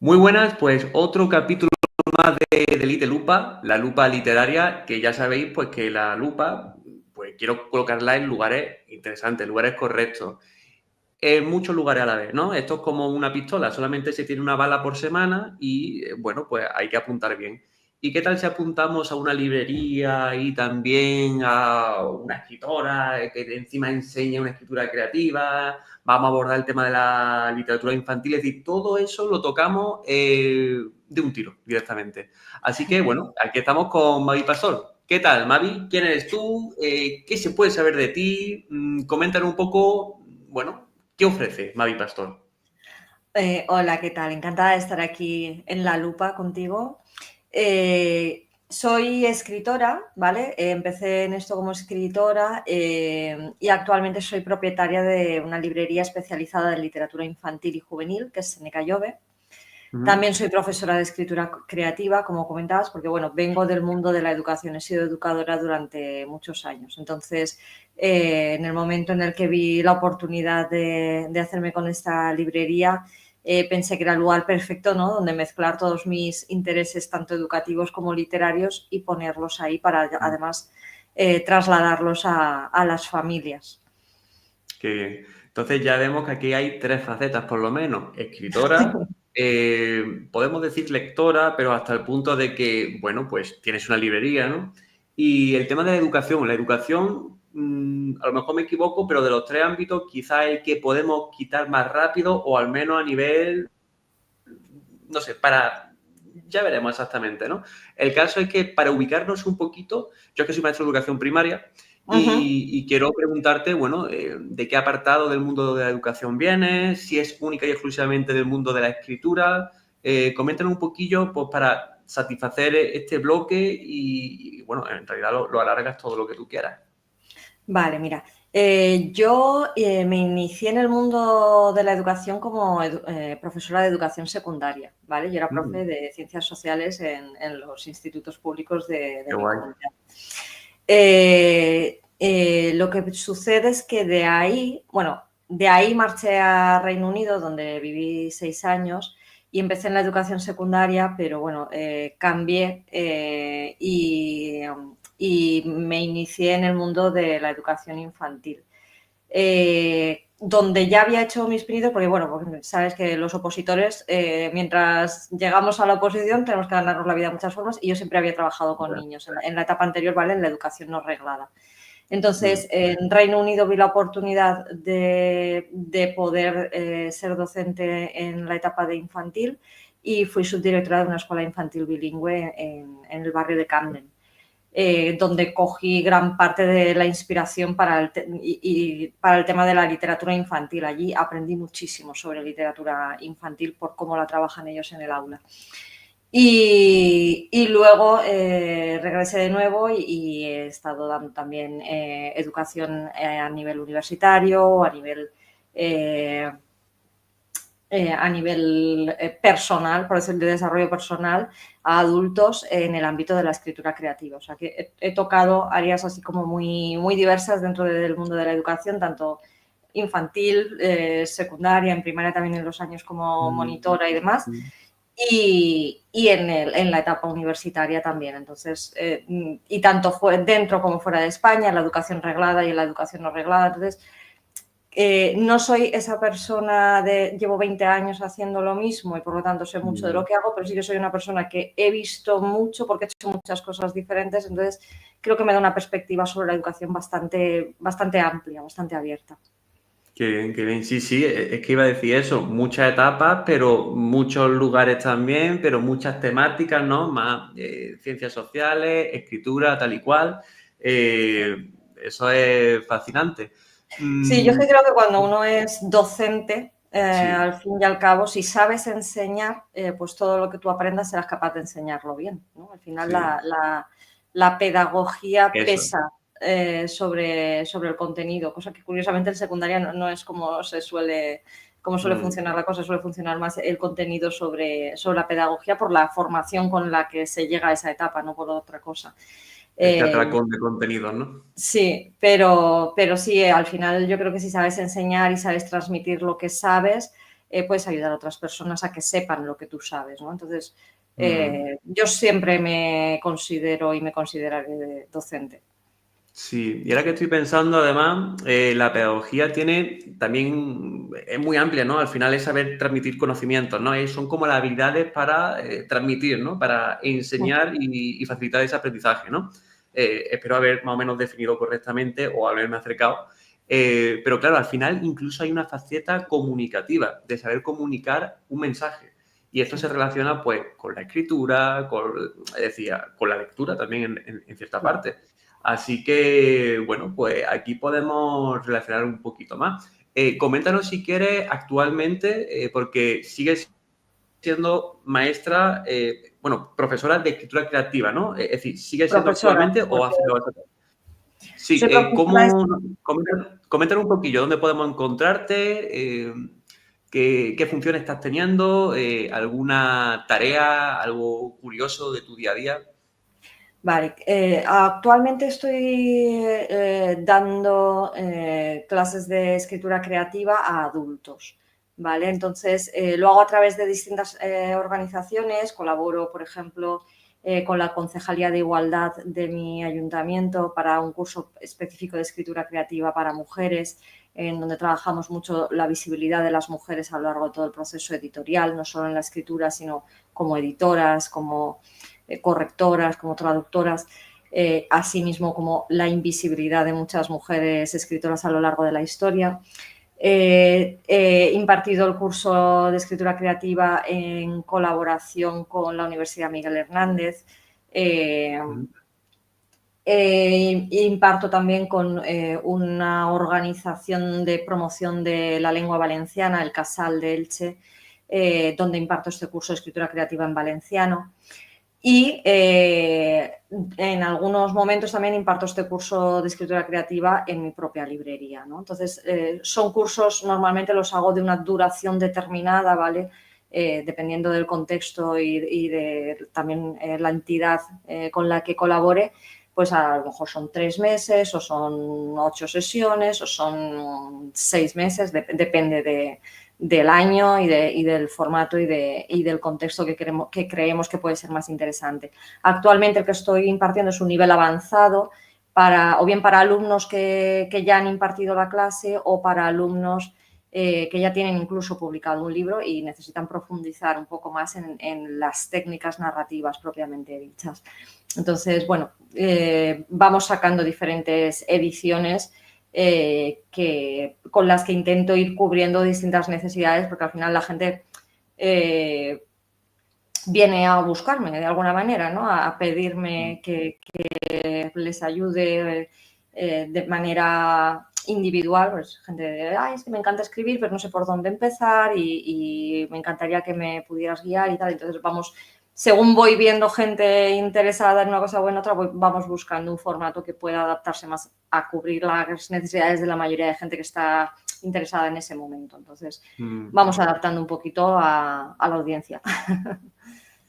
Muy buenas, pues otro capítulo más de Lite Lupa, la lupa literaria, que ya sabéis pues que la lupa, pues quiero colocarla en lugares interesantes, lugares correctos, en muchos lugares a la vez, ¿no? Esto es como una pistola, solamente se tiene una bala por semana y, bueno, pues hay que apuntar bien. ¿Y qué tal si apuntamos a una librería y también a una escritora que encima enseña una escritura creativa? Vamos a abordar el tema de la literatura infantil, es decir, todo eso lo tocamos de un tiro directamente. Así que, bueno, aquí estamos con Mavi Pastor. ¿Qué tal, Mavi? ¿Quién eres tú? ¿Qué se puede saber de ti? Coméntanos un poco, bueno, ¿qué ofrece Mavi Pastor? Hola, ¿qué tal? Encantada de estar aquí en La Lupa contigo. Soy escritora, ¿vale? Empecé en esto como escritora y actualmente soy propietaria de una librería especializada en literatura infantil y juvenil, que es Seneca Llove. Ujú. También soy profesora de escritura creativa, como comentabas, porque bueno, vengo del mundo de la educación, he sido educadora durante muchos años. Entonces, en el momento en el que vi la oportunidad de hacerme con esta librería, pensé que era el lugar perfecto, ¿no? Donde mezclar todos mis intereses, tanto educativos como literarios, y ponerlos ahí para además trasladarlos a las familias. Qué bien. Entonces ya vemos que aquí hay tres facetas, por lo menos. Escritora, podemos decir lectora, pero hasta el punto de que, bueno, pues tienes una librería, ¿no? Y el tema de la educación, a lo mejor me equivoco, pero de los tres ámbitos, quizá el que podemos quitar más rápido o al menos a nivel, no sé, ya veremos exactamente, ¿no? El caso es que para ubicarnos un poquito, yo es que soy maestro de educación primaria Ujú. y quiero preguntarte, bueno, ¿de qué apartado del mundo de la educación vienes? Si es única y exclusivamente del mundo de la escritura. Coméntanos un poquillo, pues, para satisfacer este bloque bueno, en realidad lo alargas todo lo que tú quieras. Vale, mira, yo me inicié en el mundo de la educación como profesora de educación secundaria, ¿vale? Yo era Mm, profe de ciencias sociales en los institutos públicos de qué mi guay. comunidad. Lo que sucede es que de ahí, bueno, de ahí marché a Reino Unido, donde viví 6 años, y empecé en la educación secundaria, pero bueno, cambié y me inicié en el mundo de la educación infantil. Donde ya había hecho mis pinitos, porque bueno, porque sabes que los opositores, mientras llegamos a la oposición, tenemos que ganarnos la vida de muchas formas, y yo siempre había trabajado con Ya. niños en la etapa anterior, ¿vale? En la educación no reglada. Mm, Entonces, en Reino Unido vi la oportunidad de poder ser docente en la etapa de infantil y fui subdirectora de una escuela infantil bilingüe en el barrio de Camden. Donde cogí gran parte de la inspiración y para el tema de la literatura infantil. Allí aprendí muchísimo sobre literatura infantil por cómo la trabajan ellos en el aula. Y luego regresé de nuevo y he estado dando también educación a nivel universitario, eh, a nivel personal, por decir, de desarrollo personal, a adultos en el ámbito de la escritura creativa. O sea que he tocado áreas así como muy, muy diversas dentro del mundo de la educación, tanto infantil, secundaria, en primaria también en los años como mm, monitora y demás, mm. y en la etapa universitaria también. Entonces, y tanto fue dentro como fuera de España, en la educación reglada y en la educación no reglada. Entonces, no soy esa persona llevo 20 años haciendo lo mismo y por lo tanto sé mucho de lo Mm. que hago, pero sí que soy una persona que he visto mucho porque he hecho muchas cosas diferentes, entonces creo que me da una perspectiva sobre la educación bastante, bastante amplia, bastante abierta. Qué bien, qué bien. Sí, sí, es que iba a decir eso, muchas etapas, pero muchos lugares también, pero muchas temáticas, ¿no? Más ciencias sociales, escritura, tal y cual. Eso es fascinante. Sí, yo es Mm, que creo que cuando uno es docente, sí, al fin y al cabo, si sabes enseñar, pues todo lo que tú aprendas serás capaz de enseñarlo bien, ¿no? Al final sí, la pedagogía eso. pesa sobre el contenido, cosa que curiosamente en secundaria no es como suele Mm. funcionar la cosa, suele funcionar más el contenido sobre la pedagogía por la formación con la que se llega a esa etapa, no por otra cosa. Este Eh, atracón de contenidos, ¿no? Sí, pero sí, al final yo creo que si sabes enseñar y sabes transmitir lo que sabes, puedes ayudar a otras personas a que sepan lo que tú sabes, ¿no? Entonces, Mm. yo siempre me considero y me consideraré docente. Sí, y ahora que estoy pensando, además, la pedagogía tiene también, es muy amplia, ¿no? Al final es saber transmitir conocimientos, ¿no? Son como las habilidades para transmitir, ¿no? Para enseñar y facilitar ese aprendizaje, ¿no? Espero haber más o menos definido correctamente o haberme acercado. Pero claro, al final incluso hay una faceta comunicativa, de saber comunicar un mensaje. Y esto se relaciona, pues, con la escritura, es decir, con la lectura también en cierta parte. Así que, bueno, pues aquí podemos relacionar un poquito más. Coméntanos si quieres actualmente, porque sigues siendo maestra, bueno, profesora de escritura creativa, ¿no? Es decir, ¿sigues siendo Profesora, actualmente o porque haces algo? Sí, soy profesora. coméntanos un poquillo, ¿dónde podemos encontrarte? ¿Qué funciones estás teniendo? ¿Alguna tarea, algo curioso de tu día a día? Vale, actualmente estoy dando clases de escritura creativa a adultos, ¿vale? Entonces, lo hago a través de distintas organizaciones, colaboro, por ejemplo, con la Concejalía de Igualdad de mi ayuntamiento para un curso específico de escritura creativa para mujeres, en donde trabajamos mucho la visibilidad de las mujeres a lo largo de todo el proceso editorial, no solo en la escritura, sino como editoras, como correctoras, como traductoras, asimismo como la invisibilidad de muchas mujeres escritoras a lo largo de la historia. He impartido el curso de escritura creativa en colaboración con la Universidad Miguel Hernández. Imparto también con una organización de promoción de la lengua valenciana, el Casal de Elche, donde imparto este curso de escritura creativa en valenciano. Y en algunos momentos también imparto este curso de escritura creativa en mi propia librería, ¿no? Entonces, son cursos, normalmente los hago de una duración determinada, ¿vale? Dependiendo del contexto y de también la entidad con la que colabore, pues a lo mejor son 3 meses o son 8 sesiones o son 6 meses, depende del año y del formato y del contexto que creemos que puede ser más interesante. Actualmente el que estoy impartiendo es un nivel avanzado, o bien para alumnos que ya han impartido la clase o para alumnos que ya tienen incluso publicado un libro y necesitan profundizar un poco más en las técnicas narrativas propiamente dichas. Entonces, bueno, vamos sacando diferentes ediciones con las que intento ir cubriendo distintas necesidades, porque al final la gente viene a buscarme de alguna manera, ¿no? A pedirme que les ayude de manera individual, pues gente de, es que me encanta escribir, pero no sé por dónde empezar y me encantaría que me pudieras guiar y tal. Entonces vamos, según voy viendo gente interesada en una cosa o en otra, vamos buscando un formato que pueda adaptarse más a cubrir las necesidades de la mayoría de gente que está interesada en ese momento. Entonces vamos adaptando un poquito a la audiencia.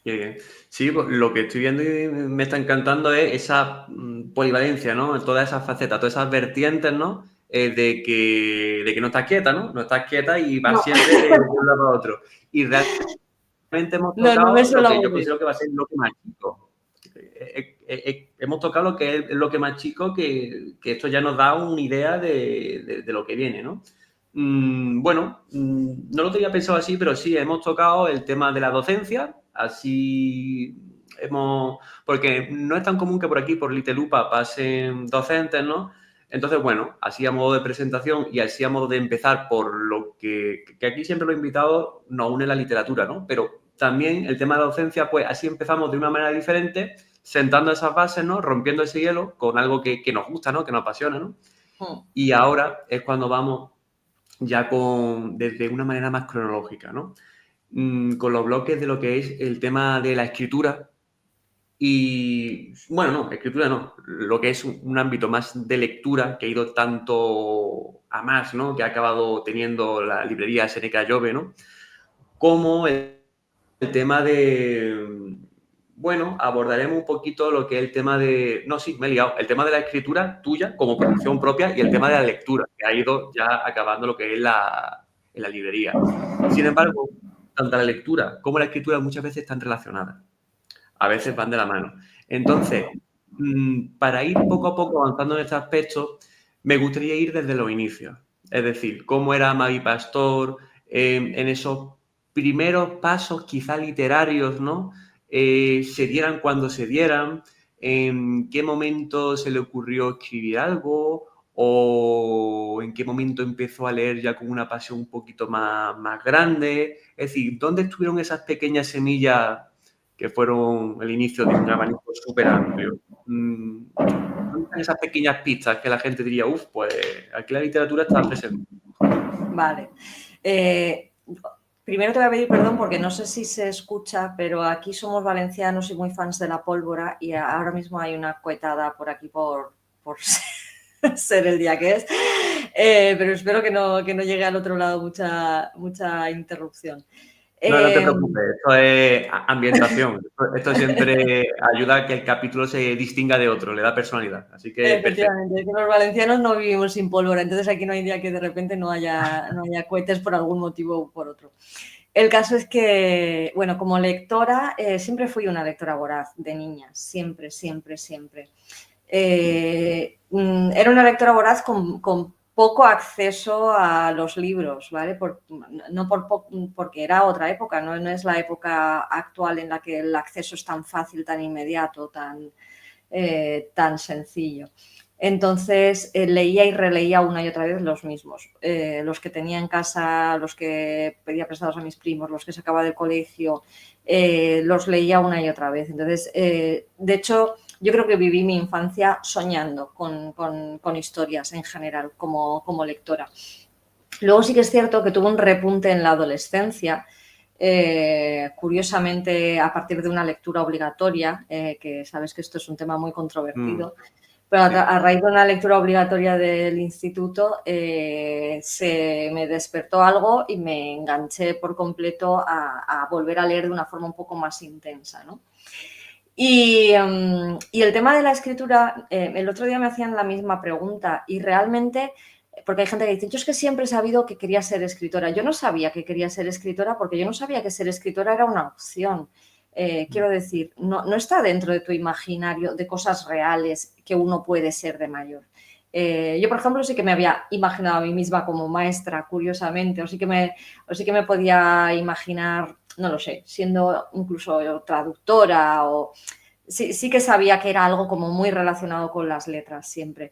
Qué bien. Sí, pues lo que estoy viendo y me está encantando es esa polivalencia, ¿no? Todas esas facetas, todas esas vertientes, ¿no? De que no estás quieta, ¿no? No estás quieta y vas No, siempre de un lado a otro. Y realmente hemos no me tocado lo suelo que yo aburrir. considero que va a ser lo que más chico. Hemos tocado lo que es lo que más chico, que esto ya nos da una idea de lo que viene, ¿no? Bueno, no lo tenía pensado así, pero sí, hemos tocado el tema de la docencia, así porque no es tan común que por aquí, por Litelupa, pasen docentes, ¿no? Entonces, bueno, así a modo de presentación y así a modo de empezar por lo que aquí siempre los invitados nos une la literatura, ¿no? Pero también el tema de la docencia, pues así empezamos de una manera diferente, sentando esas bases, ¿no? Rompiendo ese hielo con algo que nos gusta, ¿no? Que nos apasiona, ¿no? Y ahora es cuando vamos ya desde una manera más cronológica, ¿no? Con los bloques de lo que es el tema de la escritura y, bueno, no, escritura no, lo que es un ámbito más de lectura que ha ido tanto a más, ¿no? Que ha acabado teniendo la librería Seneca Llove, ¿no? Como el tema de, bueno, abordaremos un poquito lo que es el tema de, no, sí, me he liado, el tema de la escritura tuya como producción propia y el tema de la lectura, que ha ido ya acabando lo que es en la librería. Sin embargo, tanto la lectura como la escritura muchas veces están relacionadas. A veces van de la mano. Entonces, para ir poco a poco avanzando en este aspecto, me gustaría ir desde los inicios. Es decir, cómo era Mavi Pastor en esos primeros pasos quizá literarios, ¿no? Se dieran cuando se dieran, en qué momento se le ocurrió escribir algo o en qué momento empezó a leer ya con una pasión un poquito más grande. Es decir, ¿dónde estuvieron esas pequeñas semillas que fueron el inicio de un abanico súper amplio? ¿Dónde están esas pequeñas pistas que la gente diría, pues aquí la literatura está presente? Vale. Primero te voy a pedir perdón porque no sé si se escucha, pero aquí somos valencianos y muy fans de la pólvora y ahora mismo hay una cohetada por aquí por ser el día que es. Pero espero que no llegue al otro lado mucha interrupción. No te preocupes, esto es ambientación. Esto siempre ayuda a que el capítulo se distinga de otro, le da personalidad. Así que efectivamente, perfecto. Los valencianos no vivimos sin pólvora, entonces aquí no hay día que de repente no haya cohetes por algún motivo u por otro. El caso es que, bueno, como lectora, siempre fui una lectora voraz de niña, siempre. Era una lectora voraz con poco acceso a los libros, ¿vale? Porque era otra época, no es la época actual en la que el acceso es tan fácil, tan inmediato, tan sencillo. Entonces leía y releía una y otra vez los mismos, los que tenía en casa, los que pedía prestados a mis primos, los que sacaba del colegio, los leía una y otra vez. Entonces, de hecho, yo creo que viví mi infancia soñando con historias en general como lectora. Luego sí que es cierto que tuve un repunte en la adolescencia, curiosamente a partir de una lectura obligatoria, que sabes que esto es un tema muy controvertido, pero a raíz de una lectura obligatoria del instituto se me despertó algo y me enganché por completo a volver a leer de una forma un poco más intensa, ¿no? Y el tema de la escritura, el otro día me hacían la misma pregunta y realmente, porque hay gente que dice, yo es que siempre he sabido que quería ser escritora. Yo no sabía que quería ser escritora porque yo no sabía que ser escritora era una opción. Quiero decir, no está dentro de tu imaginario de cosas reales que uno puede ser de mayor. Yo, por ejemplo, sí que me había imaginado a mí misma como maestra, curiosamente, o sí que me podía imaginar, no lo sé, siendo incluso traductora o... Sí que sabía que era algo como muy relacionado con las letras siempre,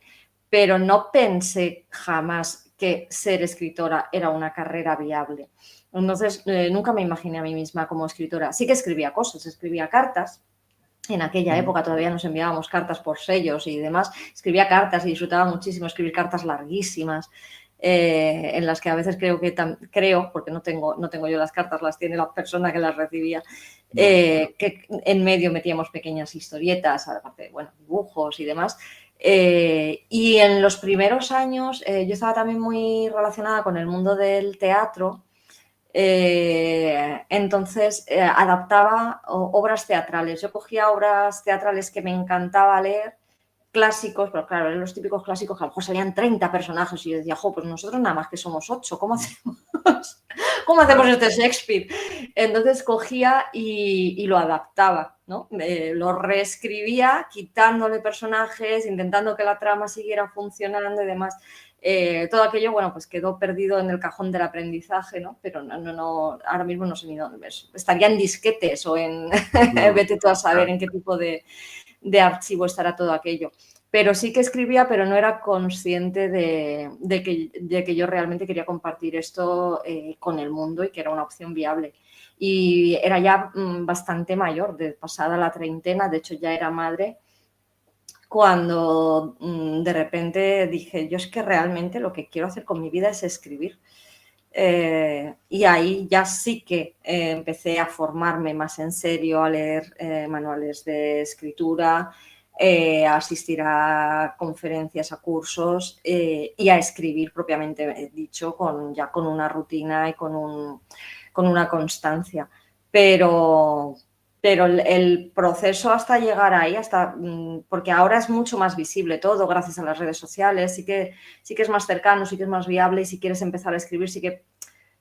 pero no pensé jamás que ser escritora era una carrera viable. Entonces, nunca me imaginé a mí misma como escritora. Sí que escribía cosas, escribía cartas. En aquella época todavía nos enviábamos cartas por sellos y demás. Escribía cartas y disfrutaba muchísimo escribir cartas larguísimas, en las que a veces creo, porque no tengo yo las cartas, las tiene la persona que las recibía, que en medio metíamos pequeñas historietas, aparte de, bueno, dibujos y demás. Y en los primeros años yo estaba también muy relacionada con el mundo del teatro. Entonces adaptaba obras teatrales. Yo cogía obras teatrales que me encantaba leer, clásicos, pero claro, eran los típicos clásicos que a lo mejor salían 30 personajes y yo decía, pues nosotros nada más que somos 8, ¿cómo hacemos este Shakespeare? Entonces cogía y lo adaptaba, ¿no? Lo reescribía quitándole personajes, intentando que la trama siguiera funcionando y demás. Todo aquello, bueno, pues quedó perdido en el cajón del aprendizaje, ¿no? Pero no, ahora mismo no sé ni dónde. Estaría en disquetes o en... vete tú a saber en qué tipo de archivo estará todo aquello. Pero sí que escribía, pero no era consciente de que yo realmente quería compartir esto con el mundo y que era una opción viable. Y era ya bastante mayor, pasada la treintena, de hecho ya era madre, cuando de repente dije, yo es que realmente lo que quiero hacer con mi vida es escribir. Y ahí ya sí que empecé a formarme más en serio, a leer manuales de escritura, a asistir a conferencias, a cursos y a escribir propiamente dicho, ya con una rutina y con una constancia. Pero el proceso hasta llegar ahí, porque ahora es mucho más visible todo gracias a las redes sociales, sí que es más cercano, sí que es más viable y si quieres empezar a escribir, sí que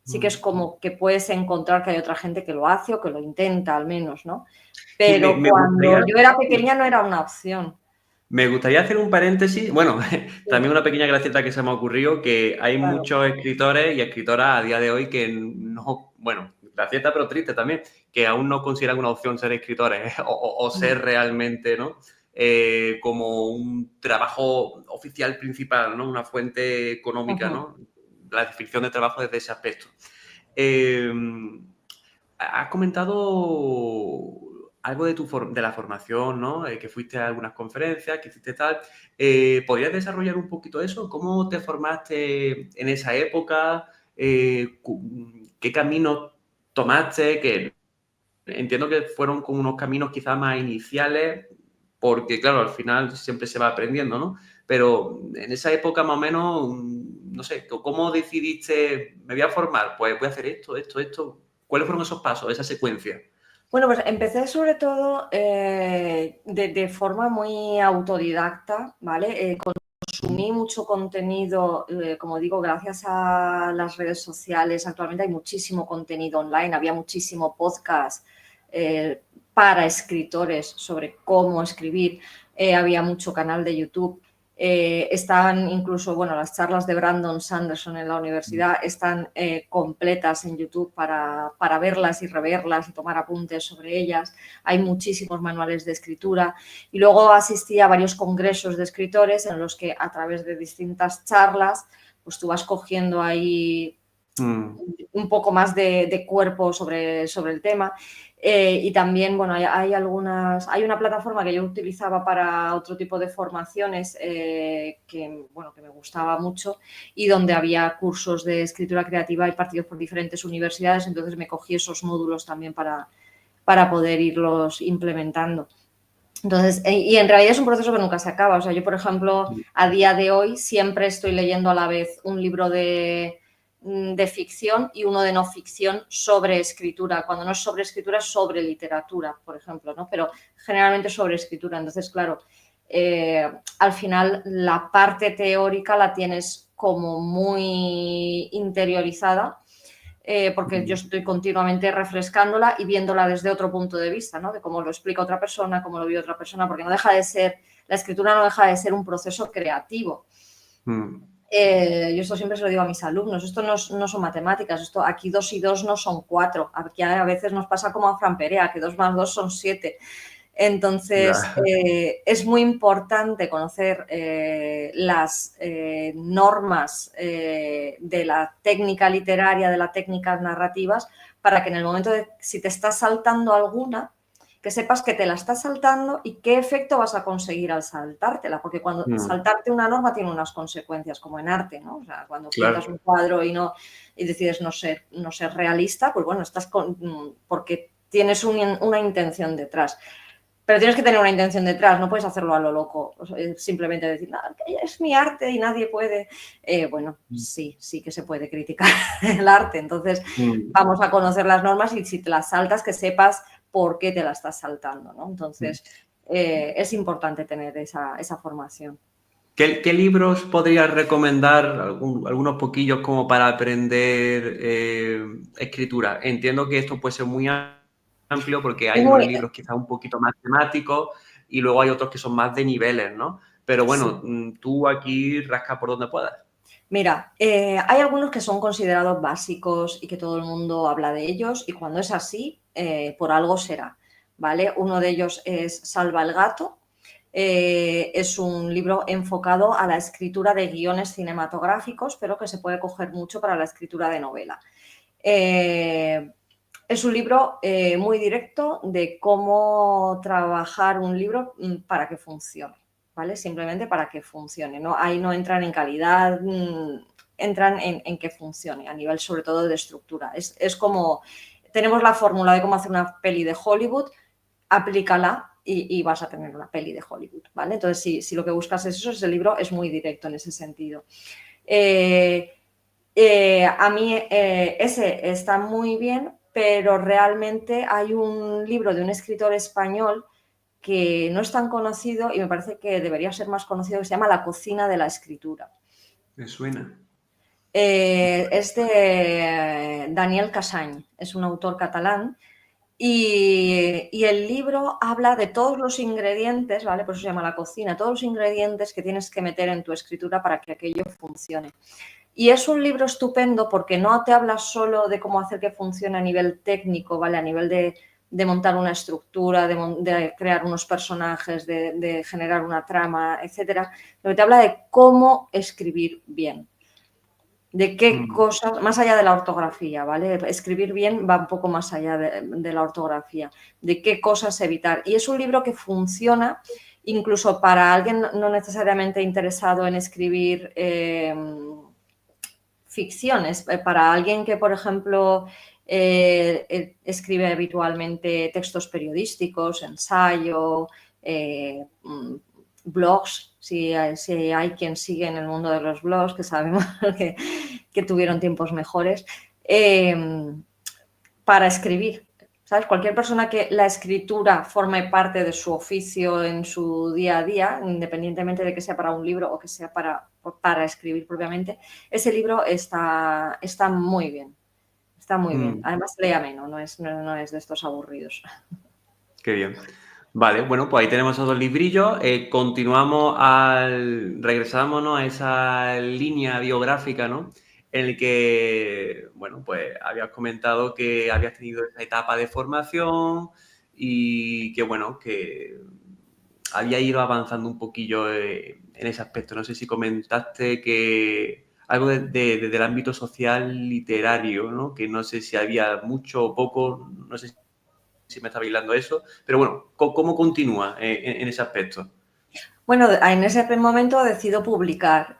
sí que es como que puedes encontrar que hay otra gente que lo hace o que lo intenta al menos, ¿no? Sí, Pero cuando yo era pequeña no era una opción. me gustaría hacer un paréntesis. Bueno, Sí, también una pequeña gracieta que se me ha ocurrido, que hay claro. muchos escritores y escritoras a día de hoy que no, bueno, gracieta pero triste también, que aún no consideran una opción ser escritores o ser realmente, ¿no? Como un trabajo oficial principal, ¿no? Una fuente económica, Ujú. ¿no? La descripción de trabajo desde ese aspecto. Eh, Has comentado algo de la formación, ¿no? Que fuiste a algunas conferencias, que hiciste tal. ¿Podrías desarrollar un poquito eso? ¿Cómo te formaste en esa época? ¿Qué caminos tomaste? Que entiendo que fueron como unos caminos quizás más iniciales, porque claro, al final siempre se va aprendiendo, ¿no? Pero en esa época más o menos, no sé, ¿cómo decidiste, me voy a formar? Pues voy a hacer esto, esto, esto. ¿Cuáles fueron esos pasos, esa secuencia? Bueno, pues empecé sobre todo de forma muy autodidacta, ¿vale? Consumí mucho contenido, como digo, gracias a las redes sociales. Actualmente hay muchísimo contenido online, había muchísimo podcast para escritores sobre cómo escribir, había mucho canal de YouTube. Están incluso, bueno, las charlas de Brandon Sanderson en la universidad están completas en YouTube para verlas y reverlas y tomar apuntes sobre ellas. Hay muchísimos manuales de escritura. Y luego asistí a varios congresos de escritores en los que a través de distintas charlas, pues tú vas cogiendo ahí un poco más de cuerpo sobre el tema. Y también, bueno, hay una plataforma que yo utilizaba para otro tipo de formaciones bueno, que me gustaba mucho y donde había cursos de escritura creativa impartidos por diferentes universidades, entonces me cogí esos módulos también para poder irlos implementando. Entonces, y en realidad es un proceso que nunca se acaba. O sea, yo, por ejemplo, a día de hoy siempre estoy leyendo a la vez un libro de ficción y uno de no ficción sobre escritura. Cuando no es sobre escritura, es sobre literatura, por ejemplo, ¿no? Pero generalmente sobre escritura. Entonces, claro, al final la parte teórica la tienes como muy interiorizada porque yo estoy continuamente refrescándola y viéndola desde otro punto de vista, ¿no? De cómo lo explica otra persona, cómo lo vive otra persona, porque no deja de ser, la escritura no deja de ser un proceso creativo. Yo esto siempre se lo digo a mis alumnos, esto no son matemáticas, esto aquí 2 y 2 no son 4, aquí a veces nos pasa como a Fran Perea, que 2 más 2 son 7. Entonces, es muy importante conocer las normas de la técnica literaria, de las técnicas narrativas, para que en el momento de si te estás saltando alguna, que sepas que te la estás saltando y qué efecto vas a conseguir al saltártela, porque cuando saltarte una norma tiene unas consecuencias, como en arte, ¿no? O sea, cuando pintas un cuadro y decides no ser realista, pues bueno, porque tienes una intención detrás. Pero tienes que tener una intención detrás, no puedes hacerlo a lo loco, simplemente decir, no, es mi arte y nadie puede. Bueno, sí que se puede criticar el arte, entonces vamos a conocer las normas y si te las saltas, que sepas por qué te la estás saltando, ¿no? Entonces, es importante tener esa formación. ¿Qué libros podrías recomendar? Algunos poquillos como para aprender escritura. Entiendo que esto puede ser muy amplio porque hay unos libros quizás un poquito más temáticos y luego hay otros que son más de niveles, ¿no? Pero bueno, sí. Tú aquí rasca por donde puedas. Mira, hay algunos que son considerados básicos y que todo el mundo habla de ellos y cuando es así, por algo será, ¿vale? Uno de ellos es Salva el gato. Es un libro enfocado a la escritura de guiones cinematográficos, pero que se puede coger mucho para la escritura de novela. Es un libro muy directo de cómo trabajar un libro para que funcione, ¿vale? Simplemente para que funcione, ¿no? Ahí no entran en calidad, entran en que funcione, a nivel sobre todo de estructura. Es como, tenemos la fórmula de cómo hacer una peli de Hollywood, aplícala y vas a tener una peli de Hollywood, ¿vale? Entonces, si lo que buscas es eso, ese libro es muy directo en ese sentido. A mí ese está muy bien, pero realmente hay un libro de un escritor español que no es tan conocido y me parece que debería ser más conocido, que se llama La cocina de la escritura. Me suena. Es de Daniel Casany, es un autor catalán. Y el libro habla de todos los ingredientes, ¿vale? Por eso se llama La cocina, todos los ingredientes que tienes que meter en tu escritura para que aquello funcione. Y es un libro estupendo porque no te habla solo de cómo hacer que funcione a nivel técnico, ¿vale? A nivel de montar una estructura, de crear unos personajes, de generar una trama, etcétera. Pero te habla de cómo escribir bien. De qué cosas, más allá de la ortografía, ¿vale? Escribir bien va un poco más allá de la ortografía, de qué cosas evitar. Y es un libro que funciona incluso para alguien no necesariamente interesado en escribir ficciones, para alguien que, por ejemplo, escribe habitualmente textos periodísticos, ensayo, blogs, si hay quien sigue en el mundo de los blogs, que sabemos que tuvieron tiempos mejores, para escribir. ¿Sabes? Cualquier persona que la escritura forme parte de su oficio en su día a día, independientemente de que sea para un libro o que sea para escribir propiamente, ese libro está muy bien. Está muy bien. Además, lee ameno, no es de estos aburridos. Qué bien. Vale, bueno, pues ahí tenemos esos dos librillos. Regresamos, ¿no?, a esa línea biográfica, ¿no? En el que, bueno, pues habías comentado que habías tenido esa etapa de formación y que, bueno, que había ido avanzando un poquillo en ese aspecto. No sé si comentaste que algo desde el ámbito social literario, ¿no? Que no sé si había mucho o poco, no sé si me está bailando eso, pero bueno, ¿cómo continúa en ese aspecto? Bueno, en ese momento decido publicar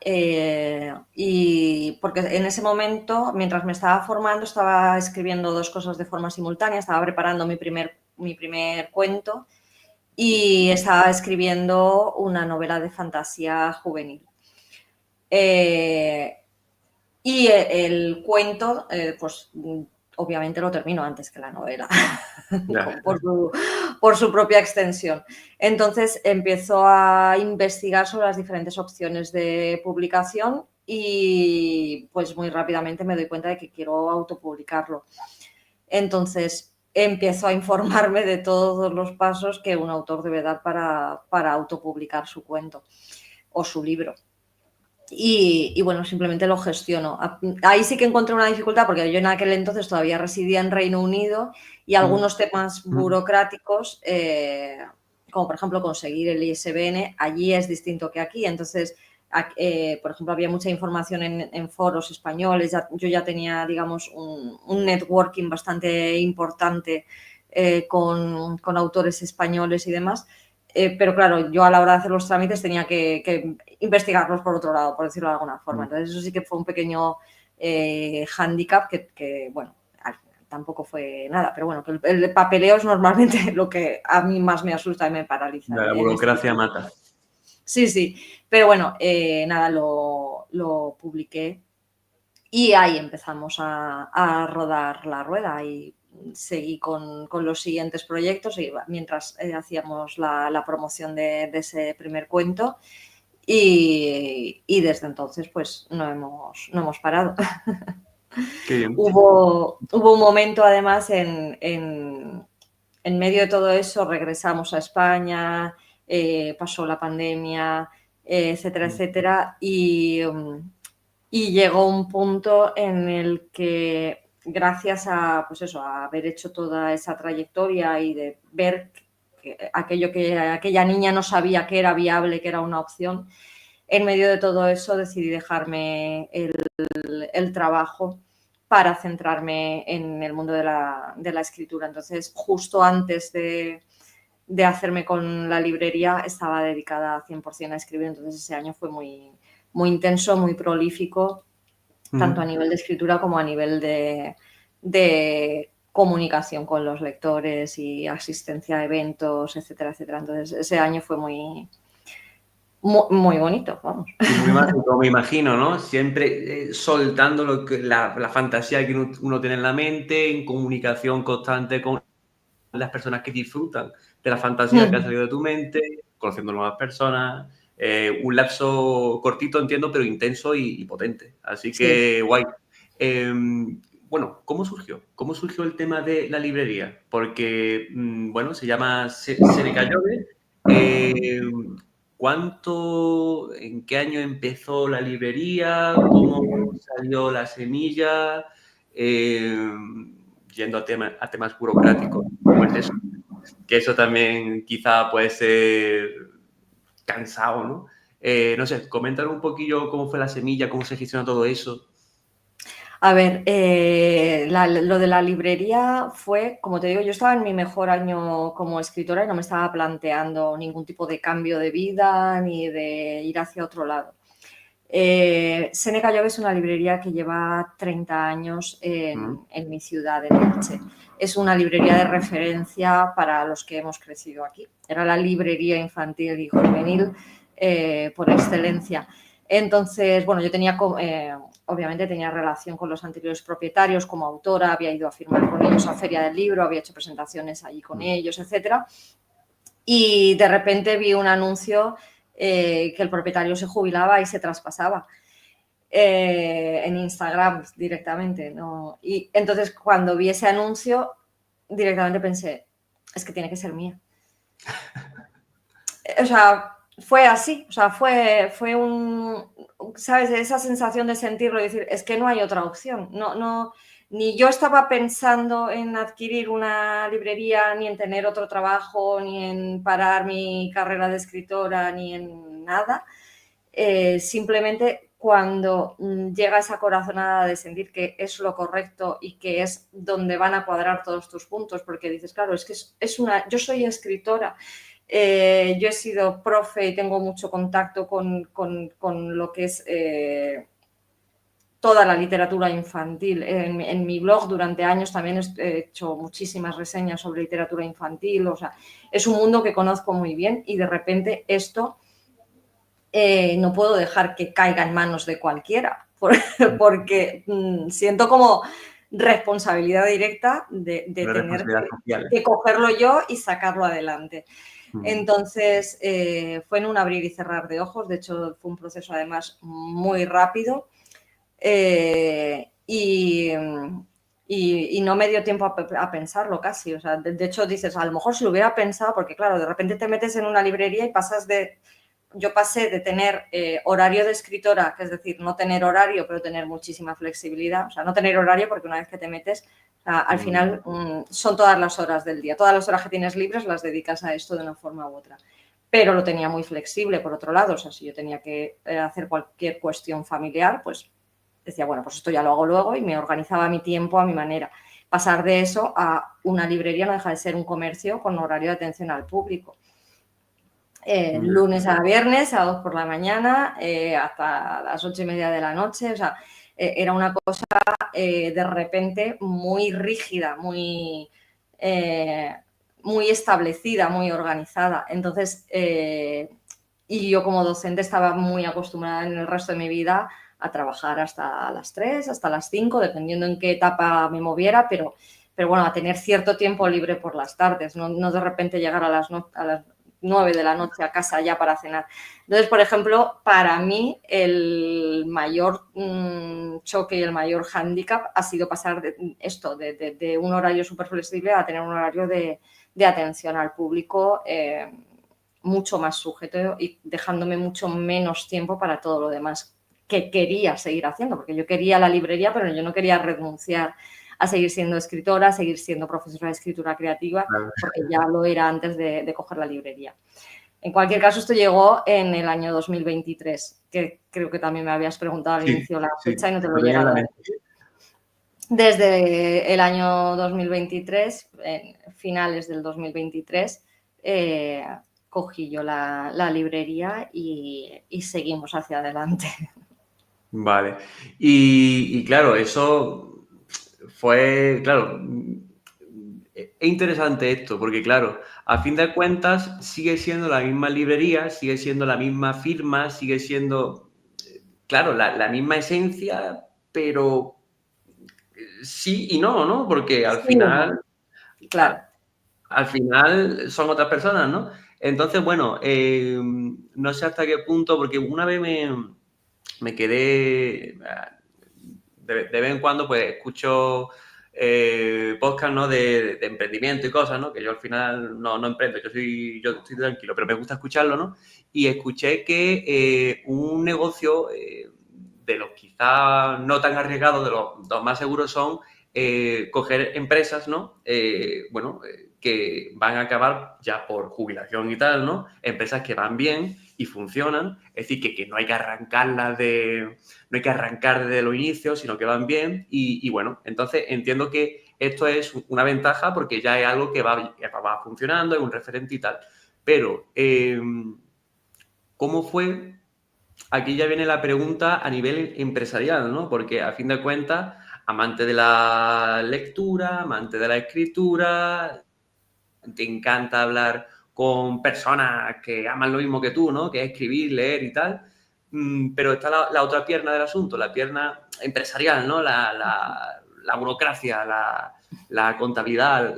y porque en ese momento, mientras me estaba formando, estaba escribiendo dos cosas de forma simultánea, estaba preparando mi primer cuento y estaba escribiendo una novela de fantasía juvenil. Y el cuento, pues obviamente lo termino antes que la novela, por su propia extensión. Entonces empiezo a investigar sobre las diferentes opciones de publicación y pues muy rápidamente me doy cuenta de que quiero autopublicarlo. Entonces empiezo a informarme de todos los pasos que un autor debe dar para autopublicar su cuento o su libro. Y bueno, simplemente lo gestiono. Ahí sí que encontré una dificultad porque yo en aquel entonces todavía residía en Reino Unido y algunos temas burocráticos, como por ejemplo conseguir el ISBN, allí es distinto que aquí. Entonces, por ejemplo, había mucha información en foros españoles. Yo ya tenía, digamos, un networking bastante importante con autores españoles y demás. Pero claro, yo a la hora de hacer los trámites tenía que investigarlos por otro lado, por decirlo de alguna forma. Entonces eso sí que fue un pequeño hándicap que, bueno, al final tampoco fue nada. Pero bueno, que el papeleo es normalmente lo que a mí más me asusta y me paraliza. La burocracia mata. Sí, sí. Pero bueno, nada, lo publiqué y ahí empezamos a rodar la rueda y seguí con los siguientes proyectos mientras hacíamos la promoción de ese primer cuento y desde entonces pues no hemos parado. Qué bien. Hubo un momento además en medio de todo eso regresamos a España, pasó la pandemia, etcétera, etcétera, y llegó un punto en el que gracias a, pues eso, a haber hecho toda esa trayectoria y de ver aquello que aquella niña no sabía que era viable, que era una opción, en medio de todo eso decidí dejarme el trabajo para centrarme en el mundo de la escritura. Entonces, justo antes de hacerme con la librería, estaba dedicada 100% a escribir. Entonces, ese año fue muy, muy intenso, muy prolífico, tanto a nivel de escritura como a nivel de comunicación con los lectores y asistencia a eventos, etcétera, etcétera. Entonces, ese año fue muy, muy, muy bonito, vamos. Y muy mágico, me imagino, ¿no? Siempre soltando la fantasía que uno tiene en la mente, en comunicación constante con las personas que disfrutan de la fantasía que ha salido de tu mente, conociendo nuevas personas, Un lapso cortito, entiendo, pero intenso y potente. Así Sí. que guay. Bueno, ¿cómo surgió? ¿Cómo surgió el tema de la librería? Porque, bueno, se llama Seneca Llove. ¿En qué año empezó la librería? ¿Cómo salió la semilla? Eh, Yendo a temas burocráticos, pues eso, que eso también quizá puede ser cansado, ¿no? No sé, comentar un poquillo cómo fue la semilla, cómo se gestiona todo eso. A ver, lo de la librería fue, como te digo, yo estaba en mi mejor año como escritora y no me estaba planteando ningún tipo de cambio de vida ni de ir hacia otro lado. Seneca Llove es una librería que lleva 30 años en mi ciudad, en Elche. Es una librería de referencia para los que hemos crecido aquí. Era la librería infantil y juvenil por excelencia. Entonces, bueno, yo tenía, obviamente tenía relación con los anteriores propietarios como autora, había ido a firmar con ellos a Feria del Libro, había hecho presentaciones allí con ellos, etcétera. Y de repente vi un anuncio que el propietario se jubilaba y se traspasaba en Instagram directamente, ¿no? Y entonces cuando vi ese anuncio directamente pensé, es que tiene que ser mía. O sea, fue así, o sea, fue ¿sabes? Esa sensación de sentirlo y decir, es que no hay otra opción, ni yo estaba pensando en adquirir una librería, ni en tener otro trabajo, ni en parar mi carrera de escritora, ni en nada. Simplemente cuando llega esa corazonada de sentir que es lo correcto y que es donde van a cuadrar todos tus puntos, porque dices, claro, es que yo soy escritora, yo he sido profe y tengo mucho contacto con lo que es toda la literatura infantil. En mi blog durante años también he hecho muchísimas reseñas sobre literatura infantil, o sea, es un mundo que conozco muy bien y de repente esto no puedo dejar que caiga en manos de cualquiera, porque siento como responsabilidad directa de Una tener responsabilidad social. que cogerlo yo y sacarlo adelante. Entonces, fue en un abrir y cerrar de ojos, de hecho fue un proceso además muy rápido y no me dio tiempo a pensarlo casi. O sea, de hecho dices, a lo mejor si lo hubiera pensado, porque claro, de repente te metes en una librería y yo pasé de tener horario de escritora, que es decir, no tener horario, pero tener muchísima flexibilidad. O sea, no tener horario porque una vez que te metes, o sea, al final son todas las horas del día. Todas las horas que tienes libres las dedicas a esto de una forma u otra. Pero lo tenía muy flexible, por otro lado. O sea, si yo tenía que hacer cualquier cuestión familiar, pues decía, bueno, pues esto ya lo hago luego y me organizaba mi tiempo a mi manera. Pasar de eso a una librería no deja de ser un comercio con horario de atención al público. Lunes a viernes, a 2 por la mañana, hasta las 8:30 de la noche. O sea, era una cosa de repente muy rígida, muy establecida, muy organizada. Entonces, y yo como docente estaba muy acostumbrada en el resto de mi vida a trabajar hasta las 3, hasta las 5, dependiendo en qué etapa me moviera, pero bueno, a tener cierto tiempo libre por las tardes, no de repente llegar a las 9 de la noche a casa ya para cenar. Entonces, por ejemplo, para mí el mayor choque y el mayor hándicap ha sido pasar de un horario súper flexible a tener un horario de atención al público mucho más sujeto y dejándome mucho menos tiempo para todo lo demás que quería seguir haciendo, porque yo quería la librería, pero yo no quería renunciar a seguir siendo escritora, a seguir siendo profesora de escritura creativa, porque ya lo era antes de coger la librería. En cualquier caso, esto llegó en el año 2023, que creo que también me habías preguntado al inicio la fecha y no te lo he llegado a decir. Desde el año 2023, finales del 2023, cogí yo la librería y seguimos hacia adelante. Vale. Y claro, eso fue, claro, es interesante esto, porque claro, a fin de cuentas sigue siendo la misma librería, sigue siendo la misma firma, sigue siendo, claro, la misma esencia, pero sí y no, ¿no? Porque al Sí, final, claro. al final son otras personas, ¿no? Entonces, bueno, no sé hasta qué punto, porque una vez me quedé, de vez en cuando, pues escucho podcast, ¿no? De emprendimiento y cosas, ¿no? Que yo al final no emprendo, yo estoy tranquilo, pero me gusta escucharlo, ¿no? Y escuché que un negocio de los quizás no tan arriesgados, de los más seguros son coger empresas, ¿no? Que van a acabar ya por jubilación y tal, ¿no? Empresas que van bien y funcionan, es decir, que no hay que arrancarlas no hay que arrancar desde los inicios, sino que van bien y bueno, entonces entiendo que esto es una ventaja porque ya es algo que va funcionando, es un referente y tal. Pero, ¿cómo fue? Aquí ya viene la pregunta a nivel empresarial, ¿no? Porque a fin de cuentas, amante de la lectura, amante de la escritura, te encanta hablar con personas que aman lo mismo que tú, ¿no? Que es escribir, leer y tal. Pero está la otra pierna del asunto, la pierna empresarial, ¿no? La burocracia, la contabilidad,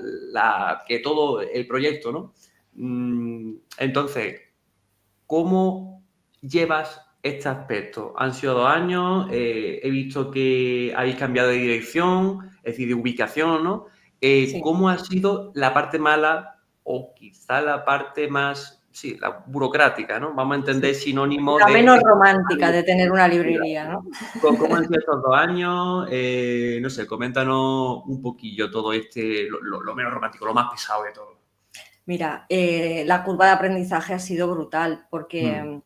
que todo el proyecto, ¿no? Entonces, ¿cómo llevas este aspecto? Han sido 2 años, he visto que habéis cambiado de dirección, es decir, de ubicación, ¿no? Sí. ¿Cómo ha sido la parte mala o quizá la parte más, sí, la burocrática, ¿no? Vamos a entender sinónimo La de menos estos 2 romántica años. de tener una librería, ¿no? ¿Cómo han sido estos 2 años? No sé, coméntanos un poquillo todo lo menos romántico, lo más pesado de todo. Mira, la curva de aprendizaje ha sido brutal porque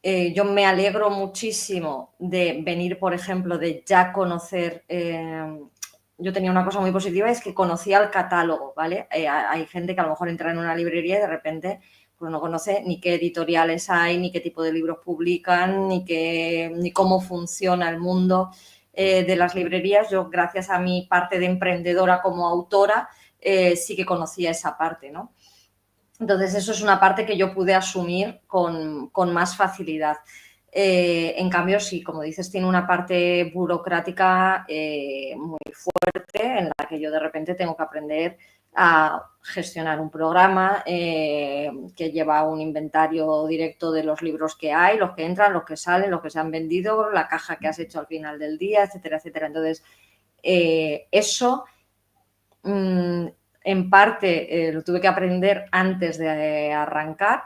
yo me alegro muchísimo de venir, por ejemplo, de ya conocer. Yo tenía una cosa muy positiva, es que conocía el catálogo, ¿vale? Hay gente que a lo mejor entra en una librería y de repente pues no conoce ni qué editoriales hay, ni qué tipo de libros publican, ni cómo funciona el mundo de las librerías. Yo, gracias a mi parte de emprendedora como autora, sí que conocía esa parte, ¿no? Entonces, eso es una parte que yo pude asumir con más facilidad. En cambio, sí, como dices, tiene una parte burocrática muy fuerte en la que yo de repente tengo que aprender a gestionar un programa que lleva un inventario directo de los libros que hay, los que entran, los que salen, los que se han vendido, la caja que has hecho al final del día, etcétera, etcétera. Entonces, eso en parte lo tuve que aprender antes de arrancar.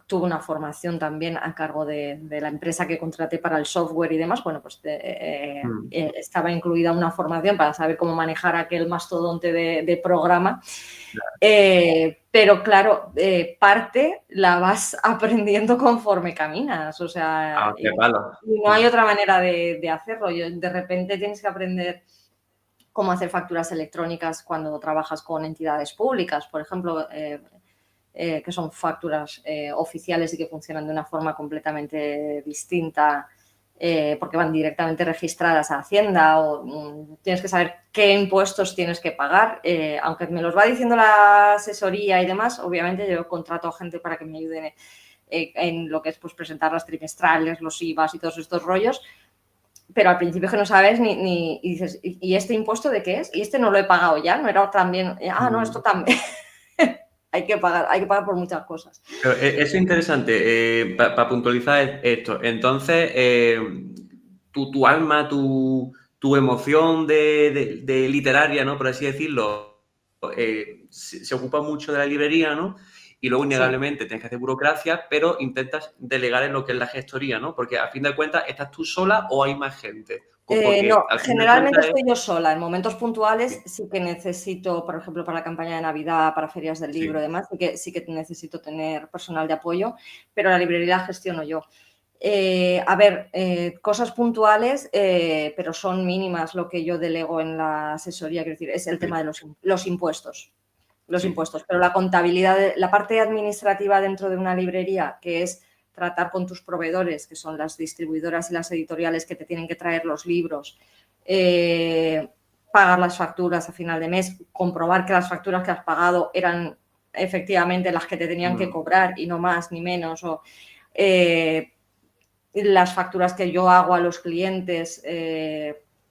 Tuve una formación también a cargo de la empresa que contraté para el software y demás. Bueno, pues estaba incluida una formación para saber cómo manejar aquel mastodonte de programa. Pero claro, parte la vas aprendiendo conforme caminas. O sea, Qué palo. y no hay otra manera de hacerlo. De repente tienes que aprender cómo hacer facturas electrónicas cuando trabajas con entidades públicas, por ejemplo, que son facturas oficiales y que funcionan de una forma completamente distinta porque van directamente registradas a Hacienda o tienes que saber qué impuestos tienes que pagar. Aunque me los va diciendo la asesoría y demás, obviamente yo contrato a gente para que me ayuden en lo que es pues, presentar las trimestrales, los IVAs y todos estos rollos, pero al principio es que no sabes y dices, ¿y este impuesto de qué es? Y este no lo he pagado ya, no era también, no, esto también. hay que pagar por muchas cosas. Pero eso es interesante, para puntualizar esto. Entonces, tu alma, tu emoción de literaria, ¿no? Por así decirlo, se ocupa mucho de la librería, ¿no? Y luego, Sí. innegablemente, tienes que hacer burocracia, pero intentas delegar en lo que es la gestoría, ¿no? Porque, a fin de cuentas, ¿estás tú sola o hay más gente? Porque, No, al fin de generalmente cuentas, estoy yo sola. En momentos puntuales sí que necesito, por ejemplo, para la campaña de Navidad, para ferias del libro y sí. demás, sí que necesito tener personal de apoyo, pero la librería la gestiono yo. Cosas puntuales, pero son mínimas lo que yo delego en la asesoría, quiero decir, es el tema de los impuestos. Los Sí. impuestos, pero la contabilidad, la parte administrativa dentro de una librería, que es tratar con tus proveedores, que son las distribuidoras y las editoriales que te tienen que traer los libros, pagar las facturas a final de mes, comprobar que las facturas que has pagado eran efectivamente las que te tenían que cobrar y no más ni menos, o las facturas que yo hago a los clientes,